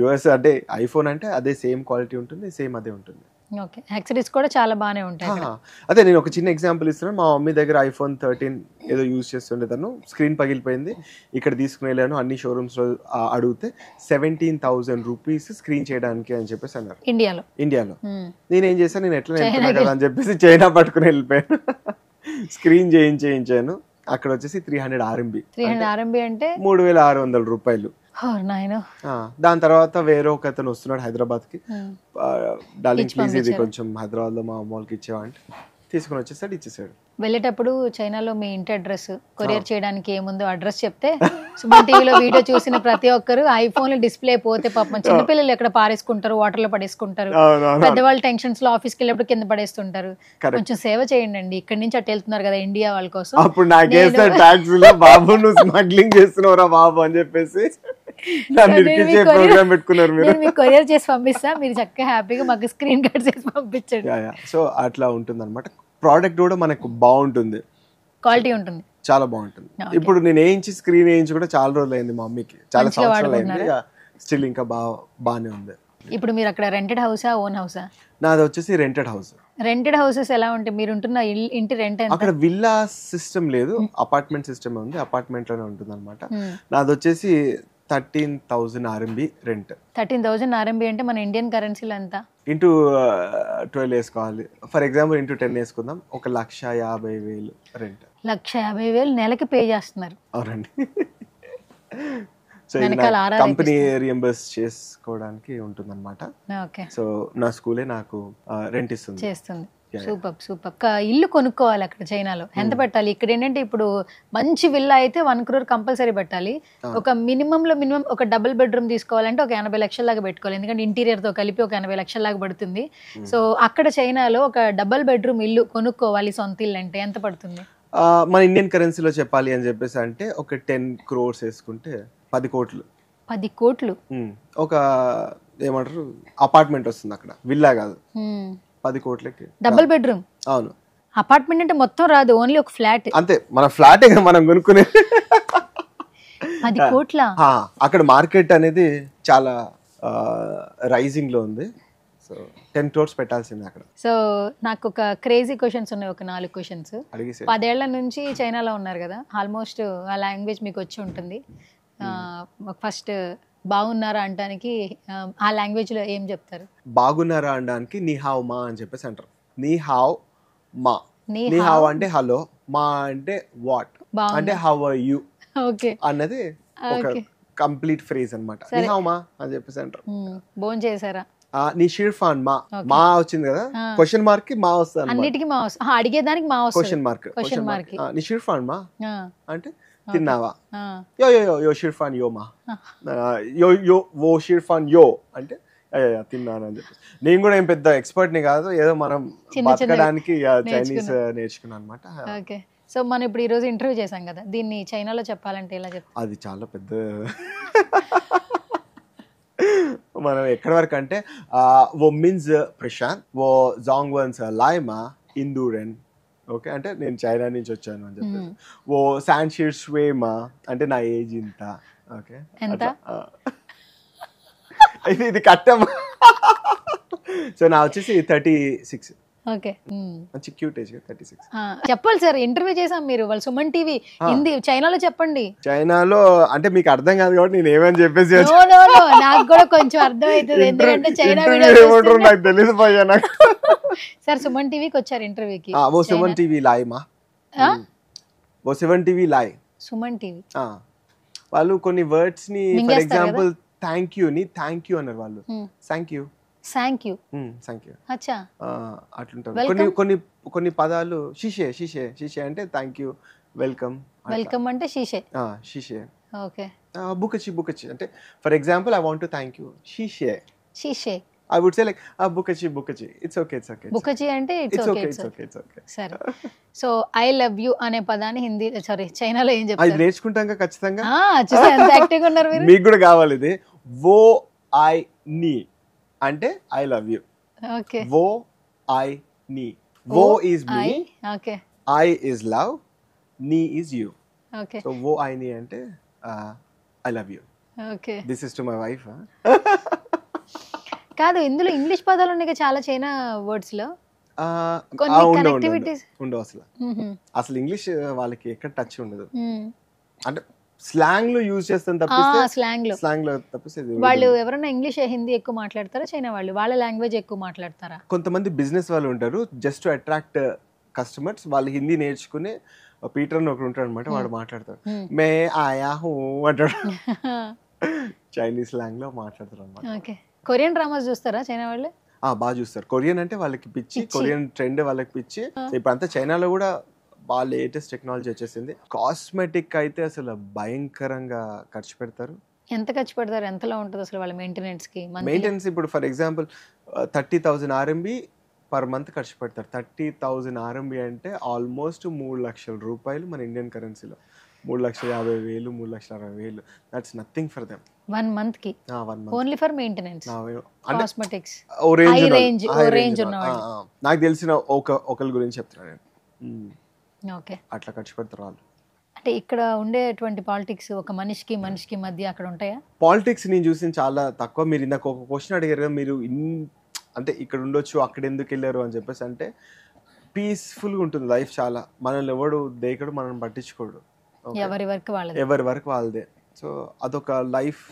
C: యూఎస్ అంటే ఐఫోన్ అంటే అదే సేమ్ క్వాలిటీ ఉంటుంది, సేమ్ అదే ఉంటుంది.
B: ఓకే, యాక్సెసరీస్ కూడా చాలా బాగానే ఉంటాయి అక్కడ.
C: అదే నేను ఒక చిన్న ఎగ్జాంపుల్ ఇస్తున్నాను. మా మమ్మీ దగ్గర iPhone 13 ఏదో యూజ్ చేస్తుండే, తను స్క్రీన్ పగిలిపోయింది, ఇక్కడ తీసుకుని వెళ్ళాను, అన్ని షోరూమ్స్ లో అడిగితే 17,000 రూపీస్ స్క్రీన్ చేయడానికి అని చెప్పేసి అన్నారు ఇండియాలో. నేనేం చేశాను, నేను ఎట్లా వెళ్తున్నా కదా అని చెప్పేసి చైనా పట్టుకుని వెళ్ళిపోయాను. స్క్రీన్ చేయించాను. అక్కడ వచ్చేసి 300 RMB
B: అంటే
C: 3,600 రూపాయలు. దాని తర్వాత వేరే ఒక అతను వస్తున్నాడు హైదరాబాద్ కి, డార్లింగ్ ప్లీజ్ ఇది కొంచెం హైదరాబాద్ లో మా అమ్మ వాళ్ళకి ఇచ్చేవా అంటే తీసుకుని ఇచ్చేసాడు.
B: వెళ్ళేటప్పుడు చైనాలో మీ ఇంటి అడ్రస్ కొరియర్ చేయడానికి ఏముందో అడ్రస్ చెప్తే సుమన్ టీవీలో వీడియో చూసిన ప్రతి ఒక్కరు ఐఫోన్ డిస్ప్లే పోతే పాపం చిన్నపిల్లలు ఎక్కడ పారేసుకుంటారు, వాటర్ లో పడేసుకుంటారు, పెద్దవాళ్ళు టెన్షన్స్ లో ఆఫీస్కి వెళ్ళినప్పుడు కింద పడేస్తుంటారు. కొంచెం సేవ చేయండి, ఇక్కడ నుంచి అటు వెళ్తున్నారు కదా ఇండియా వాళ్ళ కోసం.
C: అప్పుడు నాకేసా టాక్సీలో బాబు నువ్వు స్మగ్లింగ్ చేస్తున్నావురా బాబు అని చెప్పేసి
B: కొరియర్ చేసి పంపిస్తా, మీరు చక్కగా హ్యాపీగా మాకు స్క్రీన్ కార్డ్ చేసి పంపించండి.
C: సో అట్లా ఉంటుంది అనమాట. ప్రోడక్ట్ కూడా మనకు బాగుంటుంది,
B: క్వాలిటీ ఉంటుంది,
C: చాలా బాగుంటుంది. ఇప్పుడు నేను స్క్రీన్ వేయించి కూడా చాలా రోజులు అయింది, మా మమ్మీకి చాలా సంవత్సరాలు అయింది, స్టిల్ ఇంకా బాగానే ఉంది.
B: ఇప్పుడు మీరు అక్కడ రెంటెడ్ హౌసా ఓన్ హౌసా?
C: నాది వచ్చేసి రెంటెడ్ హౌస్.
B: రెంటెడ్ హౌసెస్ ఎలా ఉంటాయి? మీరు ఉంటున్న ఇంటి రెంట్
C: అక్కడ విల్లా సిస్టమ్ లేదు, అపార్ట్మెంట్ సిస్టమ్ ఉంది, అపార్ట్మెంట్ లోనే ఉంటుంది అనమాట. నాది వచ్చేసి 13,000 RMB రెంట్.
B: 13,000 RMB అంటే మన ఇండియన్ కరెన్సీలో ఎంత?
C: ఇంటూ 12 వేసుకోవాలి. ఫర్ ఎగ్జాంపుల్ ఇంటూ 10 వేసుకుందాం, 1,50,000 రెంట్.
B: 1,50,000 నెలకి పే చేస్తున్నారు?
C: అవునండి. సో కంపెనీ రియంబర్స్ చేసుకోవడానికి ఉంటుంది అనమాట. సో నా స్కూలే నాకు రెంట్ చేస్తుంది.
B: సూపర్. ఇల్లు కొనుక్కోవాలి అక్కడ చైనాలో, ఎంత పెట్టాలి? ఇక్కడ ఏంటంటే ఇప్పుడు మంచి విల్లా అయితే 1 crore కంపల్సరీ పెట్టాలి. ఒక మినిమం ఒక డబుల్ బెడ్రూమ్ తీసుకోవాలంటే ఒక 80 లక్షల లాగా పెట్టుకోవాలి, ఎందుకంటే ఇంటీరియర్ తో కలిపి ఒక 80 లక్షల లాగా పడుతుంది. సో అక్కడ చైనాలో ఒక డబుల్ బెడ్రూమ్ ఇల్లు కొనుక్కోవాలి సొంత ఇల్లు అంటే ఎంత పడుతుంది?
C: మన ఇండియన్ కరెన్సీలో చెప్పాలి అని చెప్పేసి అంటే ఒక 10 crores వేసుకుంటే 10 కోట్లు.
B: 10 కోట్లు
C: ఒక ఏమంటారు అపార్ట్మెంట్ వస్తుంది అక్కడ, విల్లా కాదు. 10 కోట్లకి
B: డబుల్ బెడ్రూమ్.
C: అవును,
B: అపార్ట్మెంట్ అంటే మొత్తం రాదు, ఓన్లీ ఒక ఫ్లాట్.
C: అంతే, మన ఫ్లాటే మనం కొనుక్కునే.
B: 10 కోట్ల.
C: అక్కడ మార్కెట్ అనేది చాలా రైజింగ్ లో ఉంది. సో 10 crores పెట్టాల్సింది అక్కడ.
B: సో నాకు ఒక క్రేజీ క్వశ్చన్స్ ఉన్నాయి, ఒక 4 క్వశ్చన్స్. 10 ఏళ్ల నుంచి చైనాలో ఉన్నారు కదా, ఆల్మోస్ట్ ఆ లాంగ్వేజ్ మీకు వచ్చి ఉంటుంది. ఫస్ట్ బాగున్నారా అంటానికి ఆ లాంగ్వేజ్ లో ఏం చెప్తారు?
C: బాగున్నారా అనడానికి నీ హావ్ మా అని చెప్పేసి అంటారు. నీ హావ్ మా, నీ హావ్ అంటే హలో, మా అంటే వాట్, అంటే హౌ ఆర్ యు అన్నది ఒక కంప్లీట్ ఫ్రేజ్ అన్నమాట. నీ హావ్ మా అని చెప్పేసి అంటారు.
B: భోజనం చేశారా?
C: నీ షిర్ఫాన్ మా వచ్చింది కదా, క్వశ్చన్ మార్క్ కి మా వస్తుంది,
B: అన్నిటికీ మా వస్తుంది, అడిగేదానికి మా వస్తుంది,
C: క్వశ్చన్ మార్క్. నీ షిర్ఫాన్ మా అంటే తిన్నావా, యో యో యో షిర్ఫాన్ యో మా, యో యో ఓ షిర్ఫాన్ యో అంటే తిన్నాను అని చెప్పి. నేను కూడా ఏం పెద్ద ఎక్స్పర్ట్ ని కాదు, ఏదో మనం బతకడానికి చైనీస్ నేర్చుకున్నాను అనమాట.
B: ఓకే. సో మనం ఇప్పుడు ఈ రోజు ఇంటర్వ్యూ చేసాం కదా, దీన్ని చైనాలో చెప్పాలంటే ఎలా చెప్తాం?
C: అది చాలా పెద్ద మనం ఎక్కడి వరకు అంటే ఓ మిన్స్ ప్రశాంత్, ఓ జాంగ్ వన్స్ లైమా ఇందూరెన్. ఓకే, అంటే నేను చైనా నుంచి వచ్చాను అని చెప్పేసి. ఓ శాన్షిర్ స్వేమా అంటే నా ఏజ్ ఇంత. ఓకే, ఇది కట్టమ్మా. సో నా వచ్చేసి 36.
B: ఓకే,
C: మంచి క్యూట్ ఏజ్ 36.
B: చెప్పాలి సార్, ఇంటర్వ్యూ చేసాం మీరు, వాళ్ళు సుమన్ టీవీ హిందీ చైనాలో చెప్పండి.
C: చైనాలో అంటే మీకు అర్థం కాదు కాబట్టి నేను ఏమని చెప్పేసి
B: నాకు కూడా కొంచెం అర్థం అవుతుంది, ఎందుకంటే చైనా
C: నాకు తెలియదు పోయా నాకు.
B: సార్ సుమన్ టీవీకి వచ్చారు ఇంటర్వ్యూకి.
C: ఓ సుమన్ టీవీ లాయ్ మా, ఓ సుమన్ టీవీ లాయ్.
B: సుమన్ టీవీ
C: వాళ్ళు కొన్ని వర్డ్స్ ని, ఫర్ ఎగ్జాంపుల్ థ్యాంక్ యూ ని థ్యాంక్ యూ అన్నారు వాళ్ళు, థ్యాంక్ యూ
B: అచ్చా
C: అట్లుంటారు. కొన్ని పదాలు షిషే షిషే షిషే అంటే థ్యాంక్ యూ, వెల్కమ్
B: అంటే షిషే
C: షిషే.
B: ఓకే,
C: బుకచి బుకచి అంటే for example I want to thank you షిషే
B: షిషే,
C: I would say like బుకచి బుకచి, it's okay.
B: బుకచి అంటే it's okay. సరే, సో ఐ లవ్ యూ అనే పదాన్ని హిందీ చైనాలో ఏం చెప్తారు?
C: అది నేర్చుకుంటాం ఖచ్చితంగా.
B: చూసా ఎంత యాక్టివ్గా ఉన్నారు మీరు.
C: మీకు కూడా కావాలి ఇది. వో ఐ నీ అంటే ఐ లవ్ యూ.
B: ఓకే,
C: వో ఐ నీ. వో is me,
B: okay,
C: I is love, నీ ఈజ్ యూ.
B: ఓకే,
C: సో వో ఐ నీ అంటే I love you.
B: Okay,
C: this is to my wife.
B: కాదు ఇందులో ఇంగ్లీష్ పదాలు ఉన్నాయి చాలా చైనా వర్డ్స్ లో కొన్ని connectivities.
C: ఉండవు అసలు ఇంగ్లీష్ వాళ్ళకి ఎక్కడ టచ్ ఉండదు. అంటే స్లాంగ్ లో యూజ్ చేస్తాం తప్పిస్తే స్లాంగ్ లో తప్పిస్తే
B: వాళ్ళు ఎవరైనా ఇంగ్లీష్ హిందీ ఎక్కువ మాట్లాడతారా చైనా వాళ్ళు వాళ్ళ లాంగ్వేజ్ ఎక్కువ మాట్లాడతారా?
C: కొంతమంది బిజినెస్ వాళ్ళు ఉంటారు జస్ట్ టు అట్రాక్ట్ కస్టమర్స్, వాళ్ళు హిందీ నేర్చుకుని పీటర్ అని ఒకడు ఉంటాడు అనమాట, వాడు మాట్లాడతాడు మే ఆయా హూ అంటాడు, చైనీస్ స్లాంగ్ లో మాట్లాడతారు అనమాట.
B: కొరియన్ డ్రామాస్ చూస్తారా చైనా వాళ్ళు?
C: బాగా చూస్తారు. కొరియన్ అంటే వాళ్ళకి పిచ్చి, కొరియన్ ట్రెండ్ వాళ్ళకి పిచ్చి. ఇప్పుడు అంతా చైనాలో కూడా బాగా లేటెస్ట్ టెక్నాలజీ వచ్చేసింది. కాస్మెటిక్ అయితే అసలు భయంకరంగా ఖర్చు పెడతారు.
B: ఎంత ఖర్చు పెడతారు? ఎంతలో ఉంటుంది అసలు వాళ్ళ మెయింటెనెన్స్ కి?
C: మెయింటెనెన్స్ ఇప్పుడు for example 30,000 RMB per month ఖర్చు పెడతారు. 30,000 RMB అంటే ఆల్మోస్ట్ 3 లక్షల రూపాయలు మన ఇండియన్ కరెన్సీలో. 3,50,000, 3,60,000. That's nothing for them.
B: 1 month కి ఓన్లీ ఫర్ మెయింటెనెన్స్ కాస్మెటిక్స్.
C: నాకు తెలిసిన ఒకరి గురించి చెప్తున్నా నేను. అట్లా ఖర్చు పెడతారు వాళ్ళు.
B: అంటే ఇక్కడ ఉండేటువంటి పాలిటిక్స్ ఒక మనిషికి మధ్య అక్కడ ఉంటాయా?
C: పాలిటిక్స్ నేను చూసిన చాలా తక్కువ. మీరు ఇందాక ఒక క్వశ్చన్ అడిగారు కదా, మీరు అంటే ఇక్కడ ఉండొచ్చు అక్కడ ఎందుకు వెళ్ళారు అని చెప్పేసి. అంటే పీస్ఫుల్గా ఉంటుంది లైఫ్ చాలా. మనల్ని ఎవడు దేకడు, మనల్ని పట్టించుకోడు,
B: ఎవరి
C: వర్క్ వాళ్ళదే. సో అదొక లైఫ్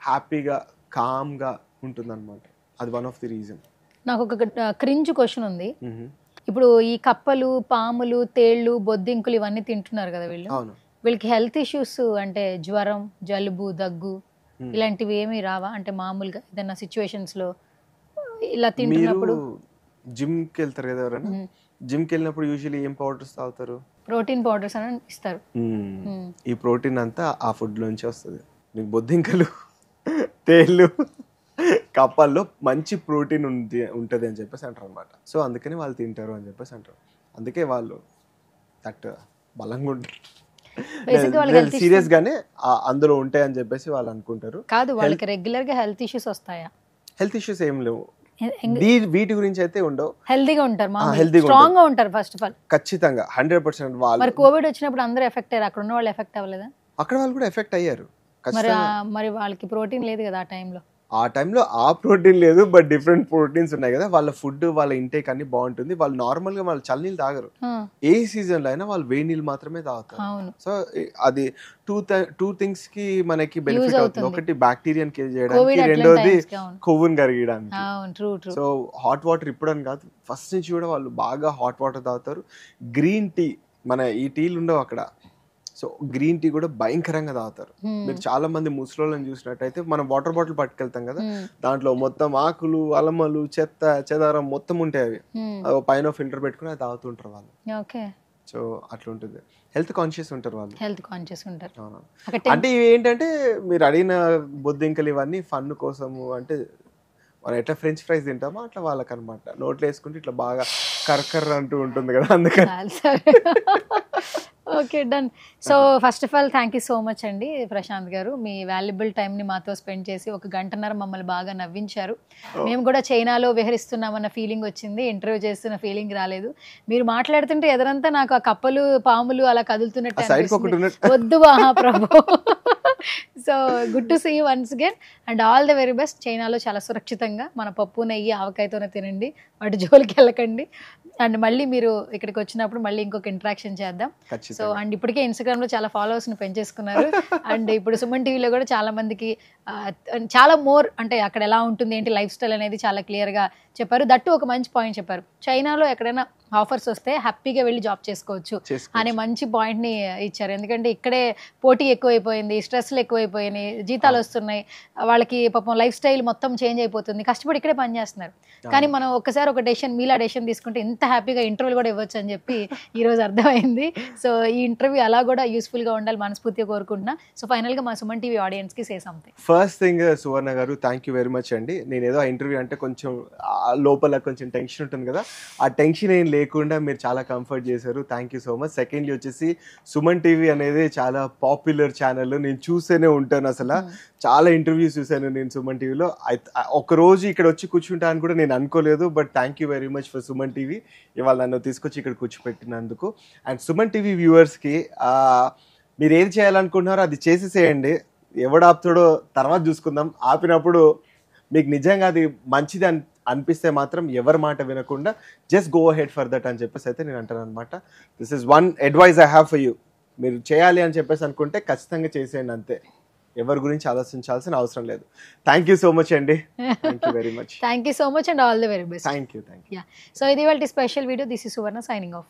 C: హ్యాపీగా కామ్గా ఉంటుంది అనమాట. అది వన్ ఆఫ్ ది రీజన్.
B: నాకు ఒక క్రింజ్ క్వశ్చన్ ఉంది. ఇప్పుడు ఈ కప్పలు, పాములు, తేళ్లు, బొద్దింకులు ఇవన్నీ తింటున్నారు కదా వీళ్ళు, వీళ్ళకి హెల్త్ ఇష్యూస్ అంటే జ్వరం, జలుబు, దగ్గు ఇలాంటివి ఏమీ రావా? అంటే మామూలుగా ఏదైనా సిచ్యువేషన్స్ లో ఇలా తింటున్నప్పుడు.
C: జిమ్ కి వెళ్తారు కదా ఎవరైనా, జిమ్ కి వెళ్ళినప్పుడు యూజువల్లీ ఏం పౌడర్స్ తాగుతారు?
B: ప్రోటీన్ పౌడర్స్ అని ఇస్తారు.
C: ఈ ప్రోటీన్ అంతా ఆ ఫుడ్ లోంచి వస్తుంది. మీకు బొద్దింకలు, తేళ్ళు, కప్పల్లో మంచి ప్రోటీన్ ఉంటుంది అని చెప్పేసి అంటారు అనమాట. సో అందుకని వాళ్ళు తింటారు అని చెప్పేసి అంటారు. అందుకే వాళ్ళు దట్ బలంగా ఉంటారు. సీరియస్ గానే అందులో ఉంటాయి అని చెప్పేసి వాళ్ళు అనుకుంటారు.
B: కాదు, వాళ్ళకి రెగ్యులర్ గా హెల్త్ ఇష్యూస్ వస్తాయా?
C: హెల్త్ ఇష్యూస్ ఏం లేవు, వీటి గురించి అయితే ఉండవు.
B: హెల్తీగా ఉంటారు, స్ట్రాంగ్ గా ఉంటారు. ఫస్ట్ ఆఫ్ ఆల్ ఖచ్చితంగా
C: 100% వాళ్ళు.
B: మరి కోవిడ్ వచ్చినప్పుడు అందరూ ఎఫెక్ట్ అయ్యారు, అక్కడ ఉన్న వాళ్ళు ఎఫెక్ట్ అవ్వలేదా?
C: అక్కడ వాళ్ళు కూడా ఎఫెక్ట్ అయ్యారు.
B: మరి వాళ్ళకి ప్రోటీన్ లేదు కదా
C: ఆ టైంలో ఆ ప్రోటీన్ లేదు, బట్ డిఫరెంట్ ప్రోటీన్స్ ఉన్నాయి కదా. వాళ్ళ ఫుడ్, వాళ్ళ ఇంటేక్ అన్ని బాగుంటుంది. వాళ్ళు నార్మల్ గా వాళ్ళు చల్లనీళ్ళు తాగరు. ఏ సీజన్ లో అయినా వాళ్ళు వేడి నీళ్ళు మాత్రమే తాగుతారు. సో అది టూ థింగ్స్ కి మనకి బెనిఫిట్ అవుతుంది. ఒకటి బ్యాక్టీరియాని కిల్ చేయడానికి, రెండోది కొవ్వుని కరిగించడానికి. సో హాట్ వాటర్ ఇప్పుడు అని కాదు, ఫస్ట్ నుంచి కూడా వాళ్ళు బాగా హాట్ వాటర్ తాగుతారు. గ్రీన్ టీ, మన ఈ టీలు ఉండవు అక్కడ. సో గ్రీన్ టీ కూడా భయంకరంగా తాగుతారు. మీరు చాలా మంది ముసలోళ్ళని చూసినట్టయితే మనం వాటర్ బాటిల్ పట్టుకెళ్తాం కదా, దాంట్లో మొత్తం ఆకులు, అలమలు, చెత్త చెదారం మొత్తం ఉంటాయి. అవి పైన ఫిల్టర్ పెట్టుకుని అది తాగుతుంటారు వాళ్ళు. సో అట్లా ఉంటుంది. హెల్త్ కాన్షియస్ ఉంటారు వాళ్ళు. అంటే ఇవి ఏంటంటే మీరు అడిగిన బొద్దింకలు ఇవన్నీ ఫన్ కోసము. అంటే మనం ఎట్లా ఫ్రెంచ్ ఫ్రైస్ తింటామో అట్లా వాళ్ళకి అనమాట. నోట్లో వేసుకుంటే ఇట్లా బాగా కర్కర్ అంటూ ఉంటుంది కదా, అందుకని.
B: Okay, done. So first of all thank you so much అండి ప్రశాంత్ గారు. మీ వాల్యుబుల్ టైంని మాతో స్పెండ్ చేసి 1 గంటన్నర మమ్మల్ని బాగా నవ్వించారు. మేము కూడా చైనాలో విహరిస్తున్నామన్న ఫీలింగ్ వచ్చింది, ఇంటర్వ్యూ చేస్తున్న ఫీలింగ్ రాలేదు. మీరు మాట్లాడుతుంటే ఎదురంతా నాకు ఆ కప్పలు, పాములు అలా కదులుతున్నట్టు వద్దు ప్రభు. So good to see you once again and all the very best. చైనాలో చాలా సురక్షితంగా మన పప్పు, నెయ్యి, ఆవకాయతోనే తినండి, వాటి జోలికి వెళ్ళకండి. అండ్ మళ్ళీ మీరు ఇక్కడికి వచ్చినప్పుడు మళ్ళీ ఇంకొక ఇంటరాక్షన్ చేద్దాం. సో అండ్ ఇప్పటికే ఇన్స్టాగ్రామ్ లో చాలా ఫాలోవర్స్ ని పెంచేసుకున్నారు. అండ్ ఇప్పుడు సుమన్ టీవీలో కూడా చాలా మందికి చాలా మోర్ అంటే అక్కడ ఎలా ఉంటుంది ఏంటి లైఫ్ స్టైల్ అనేది చాలా క్లియర్ గా చెప్పారు. దట్టు ఒక మంచి పాయింట్ చెప్పారు, చైనాలో ఎక్కడైనా ఆఫర్స్ వస్తే హ్యాపీగా వెళ్ళి జాబ్ చేసుకోవచ్చు అనే మంచి పాయింట్ ని ఇచ్చారు. ఎందుకంటే ఇక్కడే పోటీ ఎక్కువైపోయింది, స్ట్రెస్లు ఎక్కువైపోయినాయి, జీతాలు వస్తున్నాయి, వాళ్ళకి పాపం లైఫ్ స్టైల్ మొత్తం చేంజ్ అయిపోతుంది, కష్టపడి ఇక్కడే పనిచేస్తున్నారు. కానీ మనం ఒక్కసారి ఒక మీలా డెసిషన్ తీసుకుంటే ఇంత హ్యాపీగా ఇంటర్వ్యూలు కూడా ఇవ్వచ్చు అని చెప్పి ఈ రోజు అర్థమైంది. సో ఈ ఇంటర్వ్యూ అలా కూడా యూస్ఫుల్ గా ఉండాలి మనస్ఫూర్తిగా కోరుకుంటున్నా. సో ఫైనల్ గా మా సుమన్ టీవీ ఆడియన్స్ కి సే సంథింగ్.
C: ఫస్ట్ థింగ్ సువర్ణ గారు, థ్యాంక్ యూ వెరీ మచ్ అండి. నేను ఏదో ఇంటర్వ్యూ అంటే కొంచెం లోపల కొంచెం టెన్షన్ ఉంటుంది కదా, ఆ టెన్షన్ ఏం లేకుండా మీరు చాలా కంఫర్ట్ చేశారు. Thank you so much. Secondly వచ్చేసి సుమన్ టీవీ అనేది చాలా పాపులర్ ఛానల్, నేను చూస్తూనే ఉంటాను. అసలు చాలా ఇంటర్వ్యూస్ చూశాను నేను సుమన్ టీవీలో. ఒక రోజు ఇక్కడ వచ్చి కూర్చుంటా అని కూడా నేను అనుకోలేదు. But thank you very much for Suman TV, ఇవాళ నన్ను తీసుకొచ్చి ఇక్కడ కూర్చోపెట్టినందుకు. అండ్ సుమన్ టీవీ వ్యూవర్స్కి మీరు ఏది చేయాలనుకుంటున్నారో అది చేసేసేయండి, ఎవడు ఆపుతాడో తర్వాత చూసుకుందాం. ఆపినప్పుడు మీకు నిజంగా అది మంచిది అనిపిస్తే మాత్రం ఎవరి మాట వినకుండా just go ahead for that అని చెప్పేసి అయితే నేను అంటాను అనమాట. This is one advice I have for you. మీరు చేయాలి అని చెప్పేసి అనుకుంటే ఖచ్చితంగా చేసేయండి అంతే. ఎవరి గురించి ఆలోచించాల్సిన అవసరం లేదు. థ్యాంక్ యూ సో మచ్ అండి. Thank you very much.
B: Thank you so much and all the very best.
C: Thank you.
B: So ఇది వాళ్ళ special video. This is Suvarna signing off.